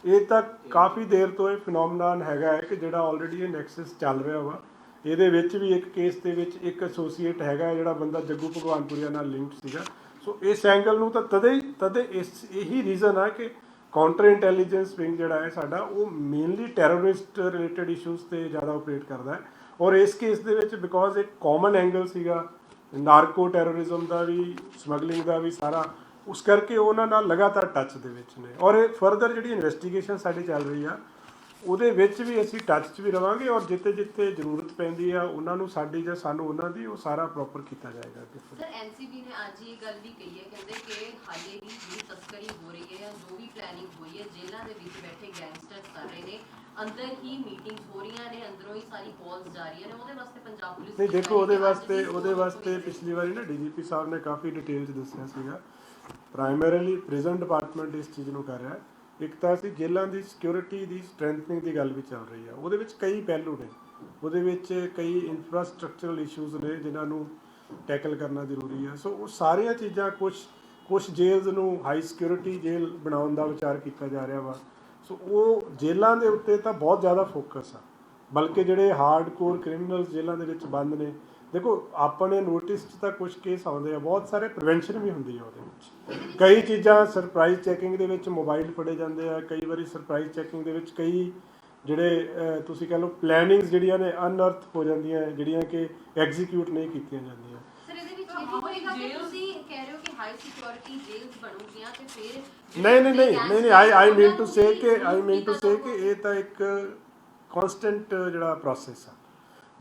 ਇਹ ਤਾਂ ਕਾਫੀ ਦੇਰ ਤੋਂ ਇਹ ਫਿਨੋਮੀਨਨ ਹੈਗਾ ਹੈ ਕਿ ਜਿਹੜਾ ਆਲਰੇਡੀ ਇਹ ਨੈਕਸਸ ਚੱਲ ਰਿਹਾ ਵਾ। ਇਹਦੇ ਵਿੱਚ ਵੀ ਇੱਕ ਕੇਸ ਦੇ ਵਿੱਚ ਇੱਕ ਐਸੋਸੀਏਟ ਹੈਗਾ ਜਿਹੜਾ ਬੰਦਾ ਜੱਗੂ ਭਗਵਾਨਪੁਰੀਆ ਨਾਲ ਲਿੰਕਡ ਸੀਗਾ। ਸੋ ਇਸ ਐਂਗਲ ਨੂੰ ਤਾਂ ਤਦੇ ਇਹੀ ਰੀਜ਼ਨ ਆ ਕਿ ਕਾਊਂਟਰ ਇੰਟੈਲੀਜੈਂਸ ਵਿੰਗ ਜਿਹੜਾ ਹੈ ਸਾਡਾ, ਉਹ ਮੇਨਲੀ ਟੈਰਰਿਸਟ ਰਿਲੇਟਡ ਇਸ਼ੂਜ਼ 'ਤੇ ਜ਼ਿਆਦਾ ਆਪਰੇਟ ਕਰਦਾ ਹੈ। ਔਰ ਇਸ ਕੇਸ ਦੇ ਵਿੱਚ ਬਿਕੋਜ਼ ਇੱਕ ਕਾਮਨ ਐਂਗਲ ਸੀਗਾ ਨਾਰਕੋ ਟੈਰਰਿਜ਼ਮ ਦਾ ਵੀ, ਸਮਗਲਿੰਗ ਦਾ ਵੀ ਸਾਰਾ, ਉਸ ਕਰਕੇ ਉਹਨਾਂ ਨਾਲ ਲਗਾਤਾਰ ਟੱਚ ਦੇ ਵਿੱਚ ਨੇ। ਔਰ ਇਹ ਫਰਦਰ ਜਿਹੜੀ ਇਨਵੈਸਟੀਗੇਸ਼ਨ ਸਾਡੀ ਚੱਲ ਰਹੀ ਆ, ਉਹਦੇ ਵਿੱਚ ਵੀ ਅਸੀਂ ਟੱਚ 'ਚ ਵੀ ਰਵਾਂਗੇ, ਔਰ ਜਿੱਥੇ ਜਿੱਥੇ ਜ਼ਰੂਰਤ ਪੈਂਦੀ ਆ ਉਹਨਾਂ ਨੂੰ ਸਾਡੀ ਜਾਂ ਸਾਨੂੰ ਉਹਨਾਂ ਦੀ, ਉਹ ਸਾਰਾ ਪ੍ਰੋਪਰ ਕੀਤਾ ਜਾਏਗਾ। ਸਰ NCB ਨੇ ਅੱਜ ਇਹ ਗੱਲ ਵੀ ਕਹੀ ਹੈ, ਕਹਿੰਦੇ ਕਿ ਹਾਲੇ ਵੀ ਜਿਹੜੀ ਤਸਕਰੀ ਹੋ ਰਹੀ ਹੈ, ਜੋ ਵੀ ਪਲੈਨਿੰਗ ਹੋਈ ਹੈ, ਜੇਲ੍ਹਾਂ ਦੇ ਵਿੱਚ ਬੈਠੇ ਗੈਂਗਸਟਰ ਕਰ ਰਹੇ ਨੇ, ਅੰਦਰ ਹੀ ਮੀਟਿੰਗਸ ਹੋ ਰਹੀਆਂ ਨੇ, ਅੰਦਰੋਂ ਹੀ ਸਾਰੀ ਕਾਲਸ ਜਾ ਰਹੀਆਂ ਨੇ। ਉਹਦੇ ਵਾਸਤੇ ਪੰਜਾਬ ਪੁਲਿਸ ਨਹੀਂ ਦੇਖੋ, ਉਹਦੇ ਵਾਸਤੇ ਪਿਛਲੀ ਵਾਰੀ ਨਾ DGP ਸਾਹਿਬ ਨੇ ਕਾਫੀ ਡਿਟੇਲ 'ਚ ਦੱਸਿਆ ਸੀਗਾ। ਪ੍ਰਾਇਮਰੀਲੀ ਪ੍ਰਿਜ਼ਨ ਡਿਪਾਰਟਮੈਂਟ ਇਸ ਚੀਜ਼ ਨੂੰ ਕਰ ਰਿਹਾ। ਇੱਕ ਤਾਂ ਅਸੀਂ ਜੇਲ੍ਹਾਂ ਦੀ ਸਿਕਿਉਰਿਟੀ ਦੀ ਸਟਰੈਂਥਨਿੰਗ ਦੀ ਗੱਲ ਵੀ ਚੱਲ ਰਹੀ ਆ, ਉਹਦੇ ਵਿੱਚ ਕਈ ਪਹਿਲੂ ਨੇ, ਉਹਦੇ ਵਿੱਚ ਕਈ ਇਨਫਰਾਸਟ੍ਰਕਚਰਲ ਇਸ਼ੂਜ਼ ਨੇ ਜਿਨ੍ਹਾਂ ਨੂੰ ਟੈਕਲ ਕਰਨਾ ਜ਼ਰੂਰੀ ਆ। ਸੋ ਉਹ ਸਾਰੀਆਂ ਚੀਜ਼ਾਂ, ਕੁਛ ਜੇਲ੍ਹ ਨੂੰ ਹਾਈ ਸਿਕਿਉਰਿਟੀ ਜੇਲ੍ਹ ਬਣਾਉਣ ਦਾ ਵਿਚਾਰ ਕੀਤਾ ਜਾ ਰਿਹਾ ਵਾ। ਸੋ ਉਹ ਜੇਲ੍ਹਾਂ ਦੇ ਉੱਤੇ ਤਾਂ ਬਹੁਤ ਜ਼ਿਆਦਾ ਫੋਕਸ ਆ, ਬਲਕਿ ਜਿਹੜੇ ਹਾਰਡ ਕੋਰ ਕ੍ਰਿਮੀਨਲਸ ਜੇਲ੍ਹਾਂ ਦੇ ਵਿੱਚ ਬੰਦ ਨੇ, ਦੇਖੋ ਆਪਣੇ ਨੋਟਿਸ 'ਚ ਤਾਂ ਕੁਝ ਕੇਸ ਆਉਂਦੇ ਆ, ਬਹੁਤ ਸਾਰੇ ਪ੍ਰੀਵੈਂਸ਼ਨ ਵੀ ਹੁੰਦੀ ਆ ਉਹਦੇ ਵਿੱਚ। ਕਈ ਚੀਜ਼ਾਂ ਸਰਪ੍ਰਾਈਜ਼ ਚੈਕਿੰਗ ਦੇ ਵਿੱਚ ਮੋਬਾਈਲ ਫੜੇ ਜਾਂਦੇ ਆ, ਕਈ ਵਾਰੀ ਸਰਪ੍ਰਾਈਜ਼ ਚੈਕਿੰਗ ਦੇ ਵਿੱਚ ਕਈ ਜਿਹੜੇ ਤੁਸੀਂ ਕਹਿ ਲਓ ਪਲੈਨਿੰਗਸ ਜਿਹੜੀਆਂ ਨੇ ਅਨਅਰਥ ਹੋ ਜਾਂਦੀਆਂ, ਜਿਹੜੀਆਂ ਕਿ ਐਗਜ਼ੀਕਿਊਟ ਨਹੀਂ ਕੀਤੀਆਂ ਜਾਂਦੀਆਂ। ਸਰ ਇਹਦੇ ਵਿੱਚ ਇਹ ਵੀ ਹੋਏਗਾ ਕਿ ਤੁਸੀਂ ਕਹਿ ਰਹੇ ਹੋ ਕਿ ਹਾਈ ਸਿਕਿਉਰਿਟੀ ਜੇਲ੍ਸ ਬਣੂਗੀਆਂ ਤੇ ਫਿਰ ਨਹੀਂ ਆਈ ਮੀਨ ਟੂ ਸੇ ਕਿ ਇਹ ਤਾਂ ਇੱਕ ਕਨਸਟੈਂਟ ਜਿਹੜਾ ਪ੍ਰੋਸੈਸ ਆ।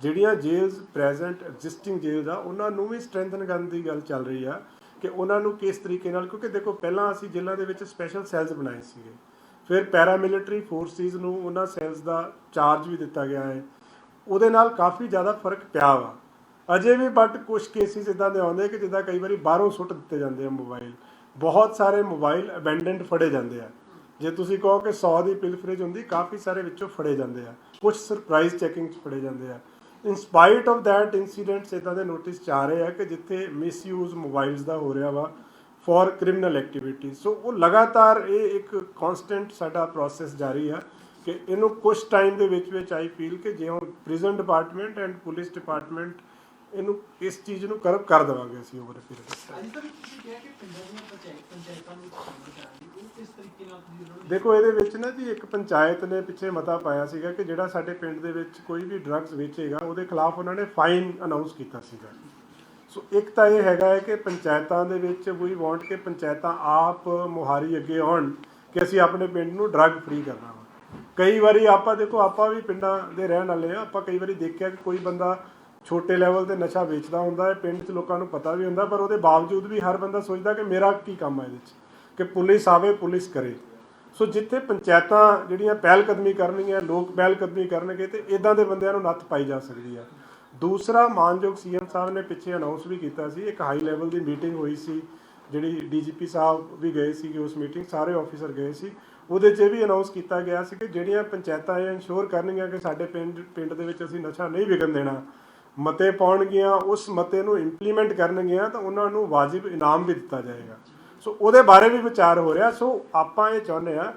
ਜਿਹੜੀਆਂ ਜੇਲਸ ਪ੍ਰੈਜ਼ੈਂਟ ਐਗਜ਼ਿਸਟਿੰਗ ਜੇਲਸ ਆ ਉਹਨਾਂ ਨੂੰ ਵੀ ਸਟਰੈਂਥਨ ਕਰਨ ਦੀ ਗੱਲ ਚੱਲ ਰਹੀ ਆ ਕਿ ਉਹਨਾਂ ਨੂੰ ਕਿਸ ਤਰੀਕੇ ਨਾਲ, ਕਿਉਂਕਿ ਦੇਖੋ ਪਹਿਲਾਂ ਅਸੀਂ ਜੇਲ੍ਹਾਂ ਦੇ ਵਿੱਚ ਸਪੈਸ਼ਲ ਸੈੱਲਸ ਬਣਾਏ ਸੀਗੇ, ਫਿਰ ਪੈਰਾਮਿਲਟਰੀ ਫੋਰਸਿਸ ਨੂੰ ਉਹਨਾਂ ਸੈੱਲਸ ਦਾ ਚਾਰਜ ਵੀ ਦਿੱਤਾ ਗਿਆ ਹੈ, ਉਹਦੇ ਨਾਲ ਕਾਫੀ ਜ਼ਿਆਦਾ ਫਰਕ ਪਿਆ ਵਾ ਅਜੇ ਵੀ। ਬਟ ਕੁਝ ਕੇਸਿਸ ਇੱਦਾਂ ਦੇ ਆਉਂਦੇ ਕਿ ਜਿੱਦਾਂ ਕਈ ਵਾਰੀ ਬਾਹਰੋਂ ਸੁੱਟ ਦਿੱਤੇ ਜਾਂਦੇ ਆ ਮੋਬਾਈਲ, ਬਹੁਤ ਸਾਰੇ ਮੋਬਾਈਲ ਅਬੈਂਡਨਡ ਫੜੇ ਜਾਂਦੇ ਆ। ਜੇ ਤੁਸੀਂ ਕਹੋ ਕਿ 100 ਦੀ ਪਿਲਫਰੇਜ ਹੁੰਦੀ, ਕਾਫੀ ਸਾਰੇ ਵਿੱਚੋਂ ਫੜੇ ਜਾਂਦੇ ਆ, ਕੁਝ ਸਰਪ੍ਰਾਈਜ਼ ਚੈਕਿੰਗ 'ਚ ਫੜੇ ਜਾਂਦੇ ਆ। ਇਨ ਸਪਾਈਟ ਆਫ ਦੈਟ ਇਨਸੀਡੈਂਟਸ ਇੱਦਾਂ ਦੇ ਨੋਟਿਸ 'ਚ ਆ ਰਹੇ ਆ ਕਿ ਜਿੱਥੇ ਮਿਸਯੂਜ਼ ਮੋਬਾਈਲਸ ਦਾ ਹੋ ਰਿਹਾ ਵਾ ਫॉर ਕ੍ਰਿਮੀਨਲ ਐਕਟੀਵਿਟੀ। ਸੋ ਉਹ ਲਗਾਤਾਰ ਇਹ ਇੱਕ ਕਨਸਟੈਂਟ ਸਾਡਾ ਪ੍ਰੋਸੈਸ ਜਾਰੀ ਆ ਕਿ ਇਹਨੂੰ ਕੁਝ ਟਾਈਮ ਦੇ ਵਿੱਚ ਆਈ ਫੀਲ ਕਿ ਜਿਉਂ prison department and police department ਇਹਨੂੰ ਇਸ ਚੀਜ਼ ਨੂੰ ਕਰਬ ਕਰ ਦੇਵਾਂਗੇ ਅਸੀਂ ਓਵਰ ਪੀਰੀਅਡ। ਦੇਖੋ ਇਹਦੇ ਵਿੱਚ ਨਾ ਜੀ ਇੱਕ ਪੰਚਾਇਤ ਨੇ ਪਿੱਛੇ ਮਤਾ ਪਾਇਆ ਸੀਗਾ ਕਿ ਜਿਹੜਾ ਸਾਡੇ ਪਿੰਡ ਦੇ ਵਿੱਚ ਕੋਈ ਵੀ ਡਰੱਗਸ ਵੇਚੇਗਾ ਉਹਦੇ ਖਿਲਾਫ ਉਹਨਾਂ ਨੇ ਫਾਈਨ ਅਨਾਉਂਸ ਕੀਤਾ ਸੀਗਾ। ਸੋ ਇੱਕ ਤਾਂ ਇਹ ਹੈਗਾ ਹੈ ਕਿ ਪੰਚਾਇਤਾਂ ਦੇ ਵਿੱਚ ਵੀ ਵਾਂਟ ਕਿ ਪੰਚਾਇਤਾਂ ਆਪ ਮੁਹਾਰੀ ਅੱਗੇ ਆਉਣ ਕਿ ਅਸੀਂ ਆਪਣੇ ਪਿੰਡ ਨੂੰ ਡਰੱਗ ਫ੍ਰੀ ਕਰਨਾ ਵਾ। ਕਈ ਵਾਰੀ ਆਪਾਂ ਦੇਖੋ, ਆਪਾਂ ਵੀ ਪਿੰਡਾਂ ਦੇ ਰਹਿਣ ਵਾਲੇ ਆ, ਆਪਾਂ ਕਈ ਵਾਰੀ ਦੇਖਿਆ ਕਿ ਕੋਈ ਬੰਦਾ ਛੋਟੇ ਲੈਵਲ ਤੇ ਨਸ਼ਾ ਵੇਚਦਾ ਹੁੰਦਾ ਹੈ, ਪਿੰਡ 'ਚ ਲੋਕਾਂ ਨੂੰ ਪਤਾ ਵੀ ਹੁੰਦਾ, ਪਰ ਉਹਦੇ ਬਾਵਜੂਦ ਵੀ ਹਰ ਬੰਦਾ ਸੋਚਦਾ ਕਿ ਮੇਰਾ ਕੀ ਕੰਮ ਹੈ ਇਹਦੇ 'ਚ, ਕਿ ਪੁਲਿਸ ਆਵੇ ਪੁਲਿਸ ਕਰੇ। ਸੋ ਜਿੱਥੇ ਪੰਚਾਇਤਾਂ ਜਿਹੜੀਆਂ ਪਹਿਲ ਕਦਮੀ ਕਰਨਗੀਆਂ, ਲੋਕ ਪਹਿਲ ਕਦਮੀ ਕਰਨਗੇ, ਤੇ ਇੱਦਾਂ ਦੇ ਬੰਦਿਆਂ ਨੂੰ ਨੱਥ ਪਾਈ ਜਾ ਸਕਦੀ ਆ। ਦੂਸਰਾ, ਮਾਨਯੋਗ ਸੀਐਮ ਸਾਹਿਬ ਨੇ ਪਿੱਛੇ ਅਨਾਉਂਸ ਵੀ ਕੀਤਾ ਸੀ, ਇੱਕ ਹਾਈ ਲੈਵਲ ਦੀ ਮੀਟਿੰਗ ਹੋਈ ਸੀ ਜਿਹੜੀ ਡੀਜੀਪੀ ਸਾਹਿਬ ਵੀ ਗਏ ਸੀਗੇ ਉਸ ਮੀਟਿੰਗ, ਸਾਰੇ ਆਫੀਸਰ ਗਏ ਸੀ। ਉਹਦੇ 'ਚ ਵੀ ਅਨਾਉਂਸ ਕੀਤਾ ਗਿਆ ਸੀ ਕਿ ਜਿਹੜੀਆਂ ਪੰਚਾਇਤਾਂ ਇਹ ਇਨਸ਼ੋਰ ਕਰਨਗੀਆਂ ਕਿ ਸਾਡੇ ਪਿੰਡ ਦੇ ਵਿੱਚ ਅਸੀਂ ਨਸ਼ਾ ਨਹੀਂ ਵਿਕਣ ਦੇਣਾ, ਮਤੇ ਪਾਉਣਗੀਆਂ, ਉਸ ਮਤੇ ਨੂੰ ਇੰਪਲੀਮੈਂਟ ਕਰਨਗੀਆਂ, ਤਾਂ ਉਹਨਾਂ ਨੂੰ ਵਾਜਿਬ ਇਨਾਮ ਵੀ ਦਿੱਤਾ ਜਾਏਗਾ। ਸੋ ਉਹਦੇ ਬਾਰੇ ਵੀ ਵਿਚਾਰ ਹੋ ਰਿਹਾ। ਸੋ ਆਪਾਂ ਇਹ ਚਾਹੁੰਦੇ ਹਾਂ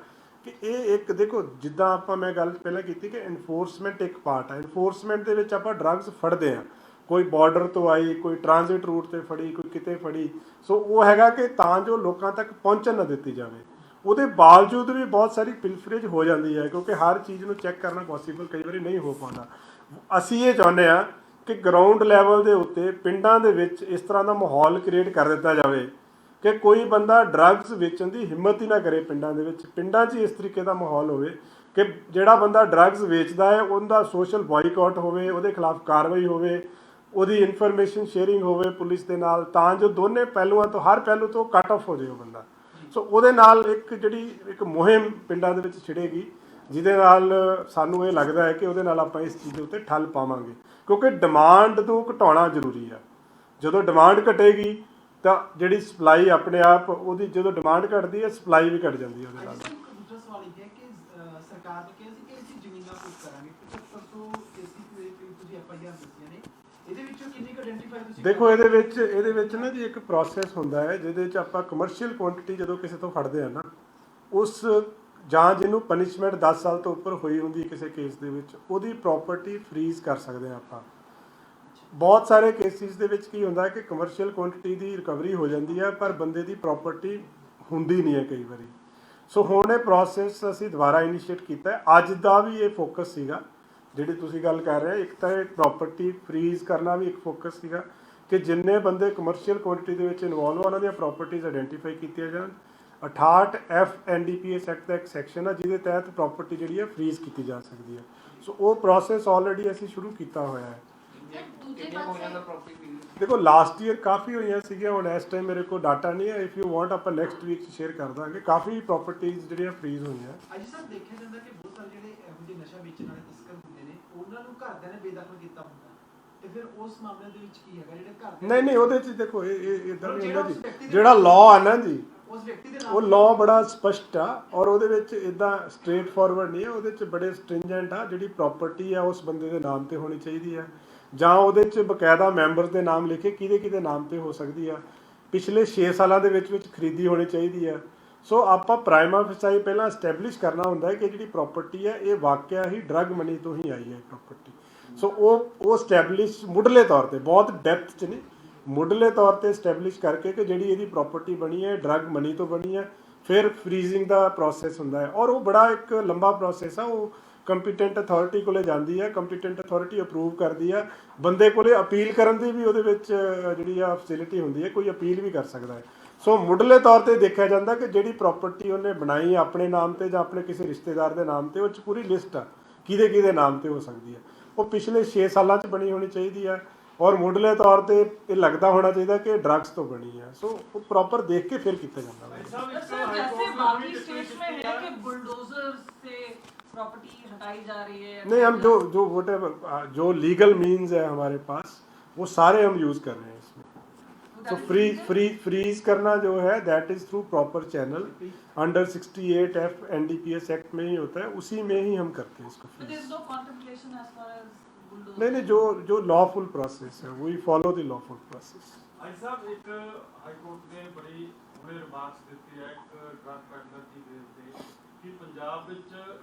ਕਿ ਇਹ ਇੱਕ ਦੇਖੋ, ਜਿੱਦਾਂ ਆਪਾਂ ਮੈਂ ਗੱਲ ਪਹਿਲਾਂ ਕੀਤੀ ਕਿ ਇਨਫੋਰਸਮੈਂਟ ਇੱਕ ਪਾਰਟ ਹੈ। ਇਨਫੋਰਸਮੈਂਟ ਦੇ ਵਿੱਚ ਆਪਾਂ ਡਰੱਗਸ ਫੜਦੇ ਹਾਂ, ਕੋਈ ਬਾਰਡਰ ਤੋਂ ਆਈ, ਕੋਈ ਟ੍ਰਾਂਜ਼ਿਟ ਰੂਟ ਤੇ ਫੜੀ, ਕੋਈ ਕਿਤੇ ਫੜੀ। ਸੋ ਉਹ ਹੈਗਾ ਕਿ ਤਾਂ ਜੋ ਲੋਕਾਂ ਤੱਕ ਪਹੁੰਚਣ ਨਾ ਦਿੱਤੀ ਜਾਵੇ। ਉਹਦੇ ਬਾਵਜੂਦ ਵੀ ਬਹੁਤ ਸਾਰੀ ਪਿਲਫਰੇਜ ਹੋ ਜਾਂਦੀ ਹੈ ਕਿਉਂਕਿ ਹਰ ਚੀਜ਼ ਨੂੰ ਚੈੱਕ ਕਰਨਾ ਪੋਸੀਬਲ ਕਈ ਵਾਰੀ ਨਹੀਂ ਹੋ ਪਾਉਂਦਾ। ਅਸੀਂ ਇਹ ਚਾਹੁੰਦੇ ਹਾਂ ਕਿ ਗਰਾਊਂਡ ਲੈਵਲ ਦੇ ਉੱਤੇ ਪਿੰਡਾਂ ਦੇ ਵਿੱਚ ਇਸ ਤਰ੍ਹਾਂ ਦਾ ਮਾਹੌਲ ਕ੍ਰੀਏਟ ਕਰ ਦਿੱਤਾ ਜਾਵੇ ਕਿ ਕੋਈ ਬੰਦਾ ਡਰੱਗਸ ਵੇਚਣ ਦੀ ਹਿੰਮਤ ਹੀ ਨਾ ਕਰੇ। ਪਿੰਡਾਂ ਦੇ ਵਿੱਚ, ਪਿੰਡਾਂ 'ਚ ਇਸ ਤਰੀਕੇ ਦਾ ਮਾਹੌਲ ਹੋਵੇ ਕਿ ਜਿਹੜਾ ਬੰਦਾ ਡਰੱਗਸ ਵੇਚਦਾ ਹੈ ਉਹਦਾ ਸੋਸ਼ਲ ਬਾਈਕਾਟ ਹੋਵੇ, ਉਹਦੇ ਖਿਲਾਫ ਕਾਰਵਾਈ ਹੋਵੇ, ਉਹਦੀ ਇਨਫੋਰਮੇਸ਼ਨ ਸ਼ੇਅਰਿੰਗ ਹੋਵੇ ਪੁਲਿਸ ਦੇ ਨਾਲ, ਤਾਂ ਜੋ ਦੋਨੇ ਪਹਿਲੂਆਂ ਤੋਂ, ਹਰ ਪਹਿਲੂ ਤੋਂ ਕੱਟ ਆਫ ਹੋ ਜਾਏ ਉਹ ਬੰਦਾ। ਸੋ ਉਹਦੇ ਨਾਲ ਇੱਕ ਮੁਹਿੰਮ ਪਿੰਡਾਂ ਦੇ ਵਿੱਚ ਛਿੜੇਗੀ, ਜਿਹਦੇ ਨਾਲ ਸਾਨੂੰ ਇਹ ਲੱਗਦਾ ਹੈ ਕਿ ਉਹਦੇ ਨਾਲ ਆਪਾਂ ਇਸ ਚੀਜ਼ ਦੇ ਉੱਤੇ ਠੱਲ ਪਾਵਾਂਗੇ, ਕਿਉਂਕਿ ਡਿਮਾਂਡ ਨੂੰ ਘਟਾਉਣਾ ਜ਼ਰੂਰੀ ਆ। ਜਦੋਂ ਡਿਮਾਂਡ ਘਟੇਗੀ ਤਾਂ ਜਿਹੜੀ ਸਪਲਾਈ ਆਪਣੇ ਆਪ, ਉਹਦੀ ਜਦੋਂ ਡਿਮਾਂਡ ਘਟਦੀ ਹੈ ਸਪਲਾਈ ਵੀ ਘਟ ਜਾਂਦੀ ਹੈ ਉਹਦੇ ਨਾਲ। ਦੂਜਾ ਸਵਾਲ ਇਹ ਹੈ ਕਿ ਸਰਕਾਰ ਨੇ ਕਿਹਾ ਸੀ ਕਿ ਅਸੀਂ ਜ਼ਮੀਨਾਂ ਕੁਝ ਕਰਾਂਗੇ, 7500 ਕੇਸੀ ਤੁਸੀਂ ਐਫਆਈਆਰ ਦਿੱਤੀਆਂ ਨੇ, ਇਹਦੇ ਵਿੱਚੋਂ ਕਿੰਨੀ ਕੁ ਆਇਡੈਂਟੀਫਾਈ ਤੁਸੀਂ? ਦੇਖੋ ਇਹਦੇ ਵਿੱਚ ਨਾ ਜੀ ਇੱਕ ਪ੍ਰੋਸੈਸ ਹੁੰਦਾ ਹੈ ਜਿਹਦੇ 'ਚ ਆਪਾਂ ਕਮਰਸ਼ੀਅਲ ਕੁਆਂਟੀਟੀ ਜਦੋਂ ਕਿਸੇ ਤੋਂ ਫੜਦੇ ਆ ਨਾ, ਉਸ ਜਾਂ ਜਿਹਨੂੰ ਪਨਿਸ਼ਮੈਂਟ 10 ਸਾਲ ਤੋਂ ਉੱਪਰ ਹੋਈ ਹੁੰਦੀ ਕਿਸੇ ਕੇਸ ਦੇ ਵਿੱਚ, ਉਹਦੀ ਪ੍ਰਾਪਰਟੀ ਫਰੀਜ਼ ਕਰ ਸਕਦੇ ਆ ਆਪਾਂ। ਬਹੁਤ ਸਾਰੇ ਕੇਸਿਸ ਦੇ ਵਿੱਚ ਕੀ ਹੁੰਦਾ ਕਿ ਕਮਰਸ਼ੀਅਲ ਕੁਆਂਟੀਟੀ ਦੀ ਰਿਕਵਰੀ ਹੋ ਜਾਂਦੀ ਹੈ ਪਰ ਬੰਦੇ ਦੀ ਪ੍ਰਾਪਰਟੀ ਹੁੰਦੀ ਨਹੀਂ ਹੈ ਕਈ ਵਾਰੀ। ਸੋ ਹੁਣ ਇਹ ਪ੍ਰੋਸੈਸ ਅਸੀਂ ਦੁਬਾਰਾ ਇਨੀਸ਼ੀਏਟ ਕੀਤਾ ਹੈ। ਅੱਜ ਦਾ ਵੀ ਇਹ ਫੋਕਸ ਸੀਗਾ ਜਿਹੜੀ ਤੁਸੀਂ ਗੱਲ ਕਰ ਰਹੇ, ਇੱਕ ਤਾਂ ਇਹ ਪ੍ਰਾਪਰਟੀ ਫਰੀਜ਼ ਕਰਨਾ ਵੀ ਇੱਕ ਫੋਕਸ ਸੀਗਾ ਕਿ ਜਿੰਨੇ ਬੰਦੇ ਕਮਰਸ਼ੀਅਲ ਕੁਆਂਟੀਟੀ ਦੇ ਵਿੱਚ ਇਨਵੋਲਵ ਆ ਉਹਨਾਂ ਦੀਆਂ ਪ੍ਰਾਪਰਟੀਜ਼ ਆਇਡੈਂਟੀਫਾਈ ਕੀਤੀਆਂ ਜਾਣ। 68 F NDPS ਐਕਟ ਦਾ ਇੱਕ ਸੈਕਸ਼ਨ ਹੈ ਜਿਹਦੇ ਤਹਿਤ ਪ੍ਰਾਪਰਟੀ ਜਿਹੜੀ ਹੈ ਫਰੀਜ਼ ਕੀਤੀ ਜਾ ਸਕਦੀ ਹੈ। ਸੋ ਉਹ ਪ੍ਰੋਸੈਸ ਆਲਰੇਡੀ ਅਸੀਂ ਸ਼ੁਰੂ ਕੀਤਾ ਹੋਇਆ ਹੈ। ਦੇਖੋ ਲਾਸਟ ਈਅਰ ਕਾਫੀ ਹੋਈਆਂ ਸੀਗੀਆਂ, ਹੁਣ ਇਸ ਟਾਈਮ ਮੇਰੇ ਕੋਲ ਡਾਟਾ ਨਹੀਂ ਹੈ। ਇਫ ਯੂ ਵਾਂਟ ਆਪਾਂ ਨੈਕਸਟ ਵੀਕ ਸ਼ੇਅਰ ਕਰ ਦਾਂਗੇ। ਕਾਫੀ ਪ੍ਰਾਪਰਟੀਜ਼ ਜਿਹੜੀਆਂ ਫਰੀਜ਼ ਹੋਈਆਂ। ਅੱਜ ਸਰ ਦੇਖਿਆ ਜਾਂਦਾ ਕਿ ਬਹੁਤ ਸਾਰੇ ਜਿਹੜੇ ਇਹੋ ਜਿਹੇ ਨਸ਼ਾ ਵੇਚਣ ਵਾਲੇ ਤਸਕਰ ਹੁੰਦੇ ਨੇ, ਉਹਨਾਂ ਨੂੰ ਘਰਦਿਆਂ ਨੇ ਬੇਦਖਲ ਕੀਤਾ ਹੁੰਦਾ, ਤੇ ਫਿਰ ਉਸ ਮਾਮਲੇ ਦੇ ਵਿੱਚ ਕੀ ਹੈਗਾ ਜਿਹੜੇ ਘਰ ਨਹੀਂ ਉਹਦੇ 'ਚ ਦੇਖੋ ਇਹ ਇਦਾਂ ਨਹੀਂ ਹੁੰਦਾ ਜੀ। ਜਿਹੜਾ ਲਾਅ ਆ ਨਾ ਜੀ, ਉਸ ਵਿਅਕਤੀ ਦੇ ਨਾਮ, ਉਹ ਲਾਅ ਬੜਾ ਸਪਸ਼ਟ ਆ ਔਰ ਉਹਦੇ ਵਿੱਚ ਇਦਾਂ ਸਟ੍ਰੇਟ ਫਾਰਵਰਡ ਨਹੀਂ ਹੈ। ਉਹਦੇ 'ਚ ਬੜੇ ਸਟ੍ਰਿੰਜੈਂਟ ਆ, ਜਿਹੜੀ ਪ੍ਰਾਪਰਟੀ ਆ ਉਸ ਬੰਦੇ ਦੇ ਨਾਮ ਤੇ ਹੋਣੀ ਚਾਹੀਦੀ ਆ, ਜਾਂ ਉਹਦੇ 'ਚ ਬਕਾਇਦਾ ਮੈਂਬਰ ਦੇ ਨਾਮ ਲਿਖੇ ਕਿਹਦੇ ਨਾਮ ਤੇ ਹੋ ਸਕਦੀ ਆ, ਪਿਛਲੇ 6 ਸਾਲਾਂ ਦੇ ਵਿੱਚ ਖਰੀਦੀ ਹੋਣੀ ਚਾਹੀਦੀ ਆ। ਸੋ ਆਪਾਂ ਪ੍ਰਾਈਮਾ ਫੇਸਾਈ ਪਹਿਲਾਂ ਐਸਟੈਬਲਿਸ਼ ਕਰਨਾ ਹੁੰਦਾ ਹੈ ਕਿ ਜਿਹੜੀ ਪ੍ਰਾਪਰਟੀ ਹੈ ਇਹ ਵਾਕਿਆ ਹੀ ਡਰੱਗ ਮਨੀ ਤੋਂ ਹੀ ਆਈ ਹੈ ਪ੍ਰਾਪਰਟੀ। ਸੋ ਉਹ ਐਸਟੈਬਲਿਸ਼ ਮੁੱਢਲੇ ਤੌਰ ਤੇ, ਬਹੁਤ ਡੈਪਥ 'ਚ ਨਹੀਂ, ਮੁੱਢਲੇ ਤੌਰ ਤੇ ਐਸਟੈਬਲਿਸ਼ ਕਰਕੇ ਕਿ ਜਿਹੜੀ ਇਹਦੀ ਪ੍ਰਾਪਰਟੀ ਬਣੀ ਹੈ ਡਰੱਗ ਮਨੀ ਤੋਂ ਬਣੀ ਹੈ। ਫਿਰ ਫਰੀਜ਼ਿੰਗ ਦਾ ਪ੍ਰੋਸੈਸ ਹੁੰਦਾ ਹੈ ਔਰ ਉਹ ਬੜਾ ਇੱਕ ਲੰਬਾ ਪ੍ਰੋਸੈਸ ਆ। ਉਹ ਕੰਪੀਟੈਂਟ ਅਥਾਰਟੀ ਕੋਲੇ ਜਾਂਦੀ ਹੈ, ਕੰਪੀਟੈਂਟ ਅਥਾਰਟੀ ਅਪਰੂਵ ਕਰਦੀ ਆ, ਬੰਦੇ ਕੋਲੇ ਅਪੀਲ ਕਰਨ ਦੀ ਵੀ ਉਹਦੇ ਵਿੱਚ ਜਿਹੜੀ ਆ ਫੈਸਿਲਿਟੀ ਹੁੰਦੀ ਹੈ, ਕੋਈ ਅਪੀਲ ਵੀ ਕਰ ਸਕਦਾ ਹੈ। ਸੋ ਮੁੱਢਲੇ ਤੌਰ ਤੇ ਦੇਖਿਆ ਜਾਂਦਾ ਕਿ ਜਿਹੜੀ ਪ੍ਰਾਪਰਟੀ ਉਹਨੇ ਬਣਾਈ ਆਪਣੇ ਨਾਮ ਤੇ ਜਾਂ ਆਪਣੇ ਕਿਸੇ ਰਿਸ਼ਤੇਦਾਰ ਦੇ ਨਾਮ ਤੇ, ਉਹ 'ਚ ਪੂਰੀ ਲਿਸਟ ਆ ਕਿਹਦੇ ਨਾਮ ਤੇ ਹੋ ਸਕਦੀ ਹੈ। ਉਹ ਪਿਛਲੇ 6 ਸਾਲਾਂ 'ਚ ਬਣੀ ਹੋਣੀ ਚਾਹੀਦੀ ਆ ਔਰ ਮੁੱਢਲੇ ਤੌਰ ਤੇ ਇਹ ਲੱਗਦਾ ਹੋਣਾ ਚਾਹੀਦਾ ਕਿ ਡਰੱਗਸ ਤੋਂ ਬਣੀ ਆ। ਸੋ ਉਹ ਪ੍ਰੋਪਰ ਦੇਖ ਕੇ ਫਿਰ ਕੀਤਾ ਜਾਂਦਾ ਵਾ। सर जैसे बाकी स्टेट्स में है कि बुलडोजर से प्रॉपर्टी हटाई जा रही है। नहीं, हम जो whatever जो लीगल मीन्स है हमारे पास वो सारे हम यूज़ कर रहे हैं इसमें। तो फ्रीज करना जो है that is through proper channel under 68F NDPS act में ही होता है, उसी में ही हम करते हैं इसको But there is no contemplation as far as bulldozer. नहीं, जो लॉफुल प्रोसेस है we follow the lawful process. ਅੱਜ ਸਾਹਿਬ ਇੱਕ ਹਾਈ ਕੋਰਟ ਨੇ ਬੜੀ ਹੁਣੇ ਰਿਮਾਰਕਸ ਦਿੱਤੀ ਹੈ ਇੱਕ ਡਰੱਗ ਪੈਡਲਰ ਦੀ ਬੇਸ ਤੇ ਕਿ ਪੰਜਾਬ ਵਿੱਚ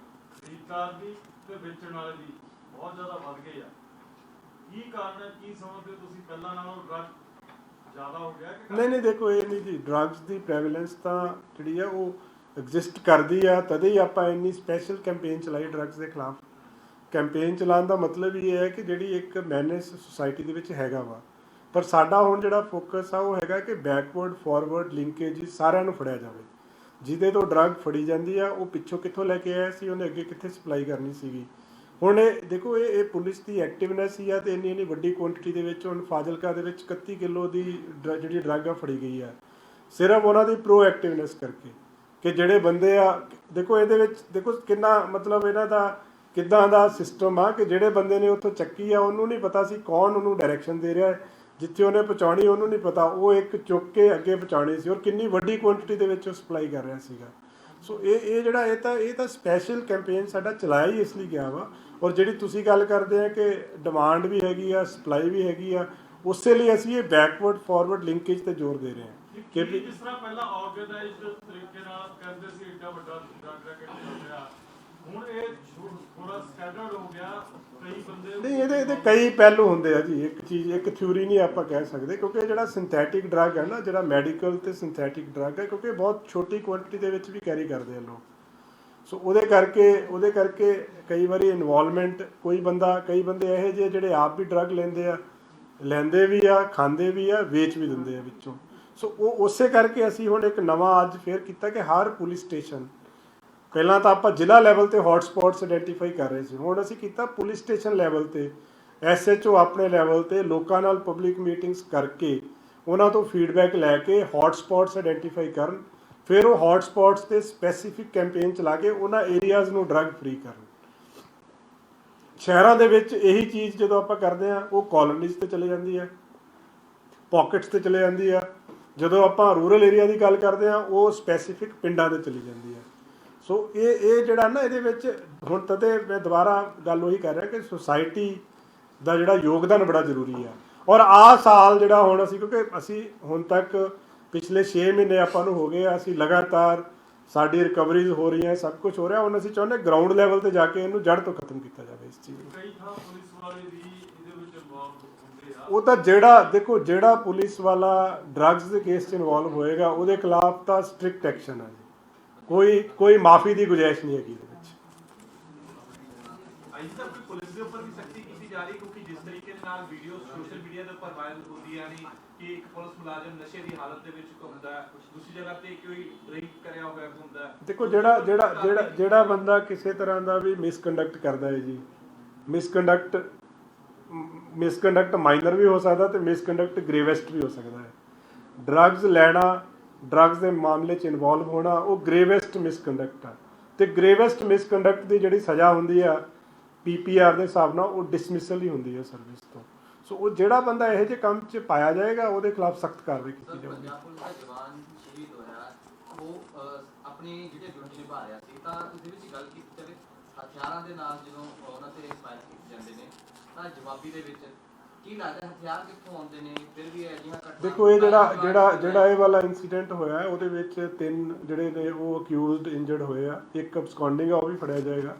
ਖਰੀਦਦਾਰ ਦੀ ਤੇ ਵੇਚਣ ਵਾਲੇ ਦੀ ਬਹੁਤ ਜ਼ਿਆਦਾ ਵੱਧ ਗਏ ਆ। ਕੀ ਕਾਰਨ ਹੈ, ਕੀ ਸਮਝਦੇ ਹੋ ਤੁਸੀਂ, ਪਹਿਲਾਂ ਨਾਲੋਂ ਡਰੱਗ ਜ਼ਿਆਦਾ ਹੋ ਗਿਆ ਕਿ नहीं, देखो ये नहीं जी, ਡਰੱਗਸ ਦੀ ਪ੍ਰੈਵਲੈਂਸ ਤਾਂ ਜਿਹੜੀ ਆ ਉਹ ਐਗਜ਼ਿਸਟ ਕਰਦੀ ਆ, ਤਦੇ ਹੀ ਆਪਾਂ ਇੰਨੀ ਸਪੈਸ਼ਲ ਕੈਂਪੇਨ ਚਲਾਈ ਡਰੱਗਸ ਦੇ ਖਿਲਾਫ। ਕੈਂਪੇਨ ਚਲਾਉਣ ਦਾ ਮਤਲਬ ਇਹ ਹੈ ਕਿ ਜਿਹੜੀ ਇੱਕ ਮੈਨੇਜ ਸੁਸਾਇਟੀ ਦੇ ਵਿੱਚ ਹੈਗਾ ਵਾ, ਪਰ ਸਾਡਾ ਹੁਣ ਜਿਹੜਾ ਫੋਕਸ ਆ ਉਹ ਹੈਗਾ ਕਿ ਬੈਕਵਰਡ ਫਾਰਵਰਡ ਲਿੰਕੇਜ ਸਾਰਿਆਂ ਨੂੰ ਫੜਿਆ ਜਾਵੇ। ਜਿਹਦੇ ਤੋਂ ਡਰੱਗ ਫੜੀ ਜਾਂਦੀ ਆ ਉਹ ਪਿੱਛੋਂ ਕਿੱਥੋਂ ਲੈ ਕੇ ਆਇਆ ਸੀ, ਉਹਨੇ ਅੱਗੇ ਕਿੱਥੇ ਸਪਲਾਈ ਕਰਨੀ ਸੀਗੀ। ਹੁਣ ਇਹ ਦੇਖੋ ਇਹ ਪੁਲਿਸ ਦੀ ਐਕਟਿਵਨੈਸ ਹੀ ਆ ਤੇ ਇੰਨੀ ਵੱਡੀ ਕੁਆਂਟੀਟੀ ਦੇ ਵਿੱਚ ਹੁਣ ਫਾਜ਼ਿਲਕਾ ਦੇ ਵਿੱਚ 31 ਕਿਲੋ ਦੀ ਜਿਹੜੀ ਡਰੱਗ ਆ ਫੜੀ ਗਈ ਆ ਸਿਰਫ ਉਹਨਾਂ ਦੀ ਪ੍ਰੋ ਐਕਟਿਵਨੈਸ ਕਰਕੇ। ਕਿ ਜਿਹੜੇ ਬੰਦੇ ਆ ਦੇਖੋ ਇਹਦੇ ਵਿੱਚ ਦੇਖੋ ਕਿੰਨਾ ਮਤਲਬ ਇਹਨਾਂ ਦਾ ਕਿੱਦਾਂ ਦਾ ਸਿਸਟਮ ਆ ਕਿ ਜਿਹੜੇ ਬੰਦੇ ਨੇ ਉੱਥੋਂ ਚੱਕੀ ਆ ਉਹਨੂੰ ਨਹੀਂ ਪਤਾ ਸੀ ਕੌਣ ਉਹਨੂੰ ਡਾਇਰੈਕਸ਼ਨ ਦੇ ਰਿਹਾ ਹੈ, ਜਿੱਥੇ ਉਹਨੇ ਪਹੁੰਚਾਉਣੀ ਉਹਨੂੰ ਨਹੀਂ ਪਤਾ, ਉਹ ਇੱਕ ਚੁੱਕ ਕੇ ਅੱਗੇ ਪਹੁੰਚਾਉਣੀ ਸੀ ਔਰ ਕਿੰਨੀ ਵੱਡੀ ਕੁਆਂਟੀਟੀ ਦੇ ਵਿੱਚ ਉਹ ਸਪਲਾਈ ਕਰ ਰਿਹਾ ਸੀਗਾ। ਸੋ ਇਹ ਜਿਹੜਾ ਇਹ ਤਾਂ ਸਪੈਸ਼ਲ ਕੈਂਪੇਨ ਸਾਡਾ ਚਲਾਇਆ ਹੀ ਇਸ ਲਈ ਗਿਆ ਵਾ। ਔਰ ਜਿਹੜੀ ਤੁਸੀਂ ਗੱਲ ਕਰਦੇ ਆ ਕਿ ਡਿਮਾਂਡ ਵੀ ਹੈਗੀ ਆ ਸਪਲਾਈ ਵੀ ਹੈਗੀ ਆ, ਉਸੇ ਲਈ ਅਸੀਂ ਇਹ ਬੈਕਵਰਡ ਫਾਰਵਰਡ ਲਿੰਕੇਜ ਤੇ ਜ਼ੋਰ ਦੇ ਰਹੇ ਹਾਂ ਕਿ ਜਿਸ ਤਰ੍ਹਾਂ ਪਹਿਲਾਂ ਆਰਗੇਨਾਈਜ਼ਡ ਤਰੀਕੇ ਨਾਲ ਕਹਿੰਦੇ ਸੀ ਏਡਾ ਵੱਡਾ ਡਰੱਗ ਰੈਕੇਟ ਹੋਇਆ, ਹੁਣ ਇਹ ਥੋੜਾ ਸਕੈਟਰਡ ਹੋ ਗਿਆ। ਕਈ ਬੰਦੇ ਨਹੀਂ, ਇਹਦੇ ਕਈ ਪਹਿਲੂ ਹੁੰਦੇ ਆ ਜੀ। ਇੱਕ ਥਿਊਰੀ ਨਹੀਂ ਆਪਾਂ ਕਹਿ ਸਕਦੇ, ਕਿਉਂਕਿ ਜਿਹੜਾ ਸਿੰਥੈਟਿਕ ਡਰੱਗ ਹੈ ਨਾ, ਜਿਹੜਾ ਮੈਡੀਕਲ ਤੇ ਸਿੰਥੈਟਿਕ ਡਰੱਗ ਹੈ, ਕਿਉਂਕਿ ਬਹੁਤ ਛੋਟੀ ਕੁਆਂਟੀਟੀ ਦੇ ਵਿੱਚ ਵੀ ਕੈਰੀ ਕਰਦੇ ਆ ਲੋਕ। ਸੋ ਉਹਦੇ ਕਰਕੇ ਕਈ ਵਾਰੀ ਇਨਵੋਲਵਮੈਂਟ ਕਈ ਬੰਦੇ ਇਹੋ ਜਿਹੇ ਜਿਹੜੇ ਆਪ ਵੀ ਡਰੱਗ ਲੈਂਦੇ ਵੀ ਆ, ਖਾਂਦੇ ਵੀ ਆ, ਵੇਚ ਵੀ ਦਿੰਦੇ ਆ ਵਿੱਚੋਂ। ਸੋ ਉਹ ਉਸੇ ਕਰਕੇ ਅਸੀਂ ਹੁਣ ਇੱਕ ਨਵਾਂ ਅੱਜ ਫੇਰ ਕੀਤਾ ਕਿ ਹਰ ਪੁਲਿਸ ਸਟੇਸ਼ਨ, ਪਹਿਲਾਂ ਤਾਂ ਆਪਾਂ ਜ਼ਿਲ੍ਹਾ ਲੈਵਲ ਤੇ ਹੌਟ ਸਪੌਟਸ ਆਇਡੈਂਟੀਫਾਈ ਕਰ ਰਹੇ ਸੀ, ਹੁਣ ਅਸੀਂ ਕੀਤਾ ਪੁਲਿਸ ਸਟੇਸ਼ਨ ਲੈਵਲ ਤੇ SHO ਆਪਣੇ ਲੈਵਲ ਤੇ ਲੋਕਾਂ ਨਾਲ ਪਬਲਿਕ ਮੀਟਿੰਗਸ ਕਰਕੇ ਉਹਨਾਂ ਤੋਂ ਫੀਡਬੈਕ ਲੈ ਕੇ ਹੌਟ ਸਪੌਟਸ ਆਇਡੈਂਟੀਫਾਈ ਕਰਨ, ਫਿਰ ਉਹ ਹੌਟ ਸਪੌਟਸ ਤੇ ਸਪੈਸੀਫਿਕ ਕੈਂਪੇਨ ਚਲਾ ਕੇ ਉਹਨਾਂ ਏਰੀਆਜ਼ ਨੂੰ ਡਰੱਗ ਫ੍ਰੀ ਕਰਨ। ਸ਼ਹਿਰਾਂ ਦੇ ਵਿੱਚ ਇਹੀ ਚੀਜ਼ ਜਦੋਂ ਆਪਾਂ ਕਰਦੇ ਆ ਉਹ ਕਾਲੋਨੀਜ਼ ਤੇ ਚਲੇ ਜਾਂਦੀ ਹੈ, ਪਾਕਟਸ ਤੇ ਚਲੇ ਜਾਂਦੀ ਆ। ਜਦੋਂ ਆਪਾਂ ਰੂਰਲ ਏਰੀਆ ਦੀ ਗੱਲ ਕਰਦੇ ਆ ਉਹ ਸਪੈਸੀਫਿਕ ਪਿੰਡਾਂ ਦੇ ਚਲੀ ਜਾਂਦੀ ਹੈ। ਸੋ ਇਹ ਜਿਹੜਾ ਨਾ ਇਹਦੇ ਵਿੱਚ ਹੁਣ ਤਦੇ ਮੈਂ ਦੁਬਾਰਾ ਗੱਲ ਉਹੀ ਕਰ ਰਿਹਾ ਕਿ ਸੁਸਾਇਟੀ ਦਾ ਜਿਹੜਾ ਯੋਗਦਾਨ ਬੜਾ ਜ਼ਰੂਰੀ ਆ। ਔਰ ਆਹ ਸਾਲ ਜਿਹੜਾ ਹੁਣ ਕਿਉਂਕਿ ਅਸੀਂ ਹੁਣ ਤੱਕ ਪਿਛਲੇ 6 ਮਹੀਨੇ ਆਪਾਂ ਨੂੰ ਹੋ ਗਏ ਆ, ਅਸੀਂ ਲਗਾਤਾਰ ਸਾਡੀ ਰਿਕਵਰੀਜ਼ ਹੋ ਰਹੀਆਂ, ਸਭ ਕੁਝ ਹੋ ਰਿਹਾ। ਹੁਣ ਅਸੀਂ ਚਾਹੁੰਦੇ ਗਰਾਊਂਡ ਲੈਵਲ ਤੇ ਜਾ ਕੇ ਇਹਨੂੰ ਜੜ ਤੋਂ ਖਤਮ ਕੀਤਾ ਜਾਵੇ ਇਸ ਚੀਜ਼ ਨੂੰ। ਕਈ ਥਾਂ ਪੁਲਿਸ ਵਾਲੇ ਵੀ ਇਹਦੇ ਵਿੱਚ ਇਨਵੋਲਵ ਹੁੰਦੇ ਆ। ਉਹ ਤਾਂ ਜਿਹੜਾ ਪੁਲਿਸ ਵਾਲਾ ਡਰੱਗਸ ਦੇ ਕੇਸ 'ਚ ਇਨਵੋਲਵ ਹੋਏਗਾ ਉਹਦੇ ਖਿਲਾਫ ਤਾਂ ਸਟ੍ਰਿਕਟ ਐਕਸ਼ਨ ਹੈ ਜੀ, ਕੋਈ ਮਾਫੀ ਦੀ ਗੁੰਜਾਇਸ਼ ਨਹੀਂ ਹੈਗੀ ਇਹਦੇ ਵਿੱਚ। ਅੱਜ ਤੱਕ ਕੋਈ ਪੁਲਿਸ ਦੇ ਉੱਪਰ ਵੀ ਸਖਤੀ ਕੀਤੀ ਜਾ ਰਹੀ, ਕਿਉਂਕਿ ਜਿਸ ਤਰੀਕੇ ਦੇ ਨਾਲ ਵੀਡੀਓ ਸੋਸ਼ਲ ਮੀਡੀਆ ਦੇ ਉੱਪਰ ਵਾਇਰਲ ਹੁੰਦੀਆਂ ਨੇ ਕਿ ਇੱਕ ਪੁਲਿਸ ਮੁਲਾਜ਼ਮ ਨਸ਼ੇ ਦੀ ਹਾਲਤ ਦੇ ਵਿੱਚ ਘੁੰਮਦਾ ਹੈ, ਦੂਸਰੀ ਜਗ੍ਹਾ ਤੇ ਕੋਈ ਡਰਿੰਕ ਕਰਿਆ ਹੋਇਆ ਹੁੰਦਾ ਹੈ। ਦੇਖੋ ਜਿਹੜਾ ਬੰਦਾ ਕਿਸੇ ਤਰ੍ਹਾਂ ਦਾ ਵੀ ਮਿਸਕੰਡਕਟ ਕਰਦਾ ਹੈ ਜੀ, ਮਿਸਕੰਡਕਟ ਮਾਈਨਰ ਵੀ ਹੋ ਸਕਦਾ ਤੇ ਮਿਸਕੰਡਕਟ ਗ੍ਰੇਵੈਸਟ ਵੀ ਹੋ ਸਕਦਾ ਹੈ। ਡਰੱਗਸ ਲੈਣਾ, ਡਰੱਗਸ ਦੇ ਮਾਮਲੇ 'ਚ ਇਨਵੋਲਵ ਹੋਣਾ ਉਹ ਗ੍ਰੇਵੈਸਟ ਮਿਸਕੰਡਕਟ ਆ, ਤੇ ਗ੍ਰੇਵੈਸਟ ਮਿਸਕੰਡਕਟ ਦੀ ਜਿਹੜੀ ਸਜ਼ਾ ਹੁੰਦੀ ਆ PPR ਦੇ ਹਿਸਾਬ ਨਾਲ ਉਹ ਡਿਸਮਿਸਲ ਹੀ ਹੁੰਦੀ ਹੈ ਸਰਵਿਸ ਤੋਂ। ਸੋ ਉਹ ਜਿਹੜਾ ਬੰਦਾ ਇਹੋ ਜਿਹੇ ਕੰਮ 'ਚ ਪਾਇਆ ਜਾਏਗਾ ਉਹਦੇ ਖਿਲਾਫ ਸਖਤ ਕਾਰਵਾਈ ਕੀਤੀ ਜਾਊਗੀ। ਪੰਜਾਬ ਪੁਲਿਸ ਦਾ ਜਵਾਨ ਸ਼ਹੀਦ ਹੋਇਆ, ਉਹ ਆਪਣੀ ਜਿਹੜੀ ਡਿਊਟੀ ਨਿਭਾ ਰਿਹਾ ਸੀ, ਤਾਂ ਉਹਦੇ ਵਿੱਚ ਗੱਲ ਕੀਤੀ ਜਾਵੇ ਹਥਿਆਰਾਂ ਦੇ ਨਾਲ ਜਦੋਂ ਉਹਨਾਂ ਤੇ ਫਾਇਰ ਕੀਤੇ ਜਾਂਦੇ ਨੇ ਤਾਂ ਜਵਾਬੀ ਦੇ ਵਿੱਚ ਕੀ ਲੱਗਦਾ ਹਥਿਆਰ ਕਿੱਥੋਂ ਆਉਂਦੇ ਨੇ? ਫਿਰ ਵੀ ਅਜਿਹਾ ਘਟਨਾ ਦੇਖੋ ਇਹ ਜਿਹੜਾ ਇਹ ਵਾਲਾ ਇਨਸੀਡੈਂਟ ਹੋਇਆ ਉਹਦੇ ਵਿੱਚ 3 ਜਿਹੜੇ ਨੇ ਉਹ ਅਕਿਊਜ਼ਡ ਇੰਜਰਡ ਹੋਏ ਆ, ਇੱਕ ਅਬਸਕੌਂਡਿੰਗ ਆ ਉਹ ਵੀ ਫੜਿਆ ਜਾਏਗਾ।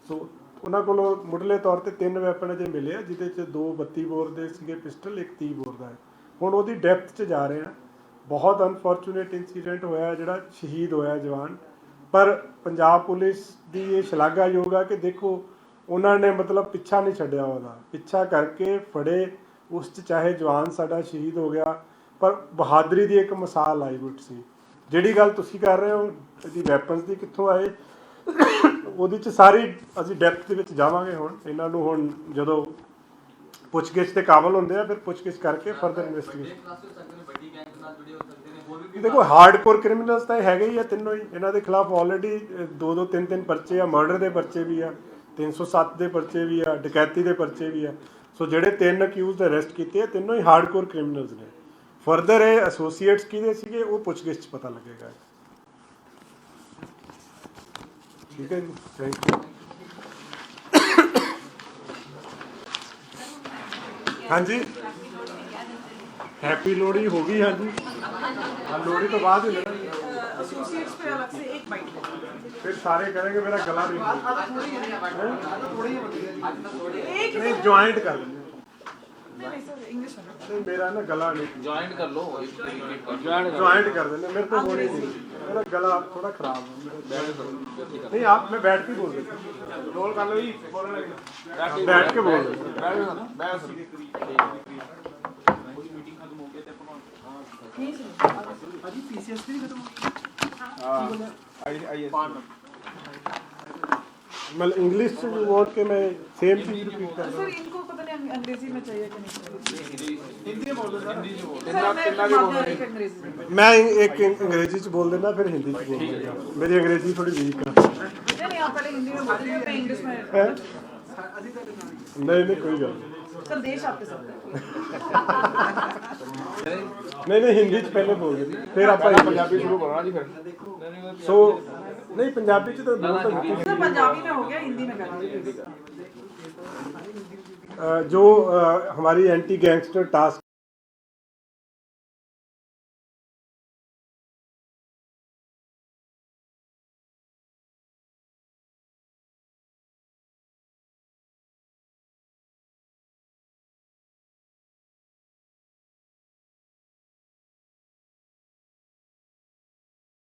ਸੋ ਉਹਨਾਂ ਕੋਲੋਂ ਮੁੱਢਲੇ ਤੌਰ ਤੇ 3 ਵੈਪਨ ਅਜੇ ਮਿਲੇ ਆ, ਜਿਹਦੇ 'ਚ 2 32 ਬੋਰ ਦੇ ਸੀਗੇ ਪਿਸਟਲ, ਇੱਕ 30 ਬੋਰ ਦਾ ਹੈ। ਹੁਣ ਉਹਦੀ ਡੈਪਥ 'ਚ ਜਾ ਰਹੇ ਆ। ਬਹੁਤ ਅਨਫੋਰਚੂਨੇਟ ਇਨਸੀਡੈਂਟ ਹੋਇਆ ਜਿਹੜਾ ਸ਼ਹੀਦ ਹੋਇਆ ਜਵਾਨ, ਪਰ ਪੰਜਾਬ ਪੁਲਿਸ ਦੀ ਇਹ ਸ਼ਲਾਘਾਯੋਗ ਆ ਕਿ ਦੇਖੋ ਉਹਨਾਂ ਨੇ ਮਤਲਬ ਪਿੱਛਾ ਨਹੀਂ ਛੱਡਿਆ, ਉਹਦਾ ਪਿੱਛਾ ਕਰਕੇ ਫੜੇ, ਉਸ 'ਚ ਚਾਹੇ ਜਵਾਨ ਸਾਡਾ ਸ਼ਹੀਦ ਹੋ ਗਿਆ ਪਰ ਬਹਾਦਰੀ ਦੀ ਇੱਕ ਮਿਸਾਲ ਆਈ ਗੁੱਟ ਸੀ। ਜਿਹੜੀ ਗੱਲ ਤੁਸੀਂ ਕਰ ਰਹੇ ਹੋ ਇਹਦੀ ਵੈਪਨਸ ਦੀ ਕਿੱਥੋਂ ਆਏ ਉਹਦੇ 'ਚ ਸਾਰੀ ਅਸੀਂ ਡੈਪਥ ਦੇ ਵਿੱਚ ਜਾਵਾਂਗੇ। ਹੁਣ ਇਹਨਾਂ ਨੂੰ ਹੁਣ ਜਦੋਂ ਪੁੱਛਗਿੱਛ ਦੇ ਕਾਬਲ ਹੁੰਦੇ ਆ ਫਿਰ ਪੁੱਛਗਿੱਛ ਕਰਕੇ ਫਰਦਰ ਇਨਵੈਸਟੀਗੇਸ਼ਨ। ਵੱਡੀ ਗੈਂਗ ਨਾਲ ਜੁੜੇ ਹੋ ਸਕਦੇ ਨੇ, ਹੋਰ ਵੀ ਦੇਖੋ ਹਾਰਡਕੋਰ ਕ੍ਰਿਮੀਨਲਸ ਤਾਂ ਇਹ ਹੈਗੇ ਹੀ ਆ ਤਿੰਨੋਂ ਹੀ। ਇਹਨਾਂ ਦੇ ਖਿਲਾਫ ਆਲਰੇਡੀ 2-2 3-3 ਪਰਚੇ ਆ, ਮਰਡਰ ਦੇ ਪਰਚੇ ਵੀ ਆ, 307 ਦੇ ਪਰਚੇ ਵੀ ਆ, ਡਕੈਤੀ ਦੇ ਪਰਚੇ ਵੀ ਆ। ਸੋ ਜਿਹੜੇ 3 ਅਕਿਊਜ਼ਡ ਅਰੈਸਟ ਕੀਤੇ ਆ ਤਿੰਨੋਂ ਹੀ ਹਾਰਡਕੋਰ ਕ੍ਰਿਮੀਨਲਸ ਨੇ। ਫਰਦਰ ਇਹ ਐਸੋਸੀਏਟਸ ਕਿਹਦੇ ਸੀਗੇ ਉਹ ਪੁੱਛਗਿੱਛ 'ਚ ਪਤਾ ਲੱਗੇਗਾ। ਠੀਕ ਹੈ ਜੀ, ਥੈਂਕ ਯੂ। ਹਾਂਜੀ हैप्पी लोहड़ी हो गई। हाँ जी, हाँ लोहड़ी तो बाद ही लेना, एसोसिएट्स पे अलग से एक बाइट फिर सारे करेंगे मेरा गला नहीं एक नहीं ज्वाइंट कर लेंगे। नहीं सर इंग्लिश में नहीं मेरा ना गला नहीं ज्वाइंट कर लो ज्वाइंट कर देंगे, मेरे तो होने नहीं, मेरा गला थोड़ा खराब है। नहीं आप मैं बैठ के बोल रहा रोल कर लो जी, बैठ के बोल नहीं सर अजी पीसीएस भी खत्म हो गई। मतलब इंग्लिश से वोट के मैं सेम चीज रिपीट कर रहा सर इनको पता नहीं अंग्रेजी में चाहिए कि नहीं हिंदी में बोल दो सर। सर मैं एक अंग्रेजी में हूँ। मैं एक अंग्रेजी च बोल देना फिर हिंदी च बोल देना, मेरी अंग्रेजी थोड़ी वीक है। नहीं आप पहले हिंदी में बोलिए मैं इंग्लिश में हैं? अजी तक नहीं कोई गल नहीं। सर देश आपके साथ है नहीं हिंदी च पहले बोल देना फिर आप पंजाबी शुरू करना जी फिर। सो नहीं पंजाबी च तो बोल तो सर पंजाबी में हो गया, हिंदी में करना। जो हमारी एंटी गैंगस्टर टास्क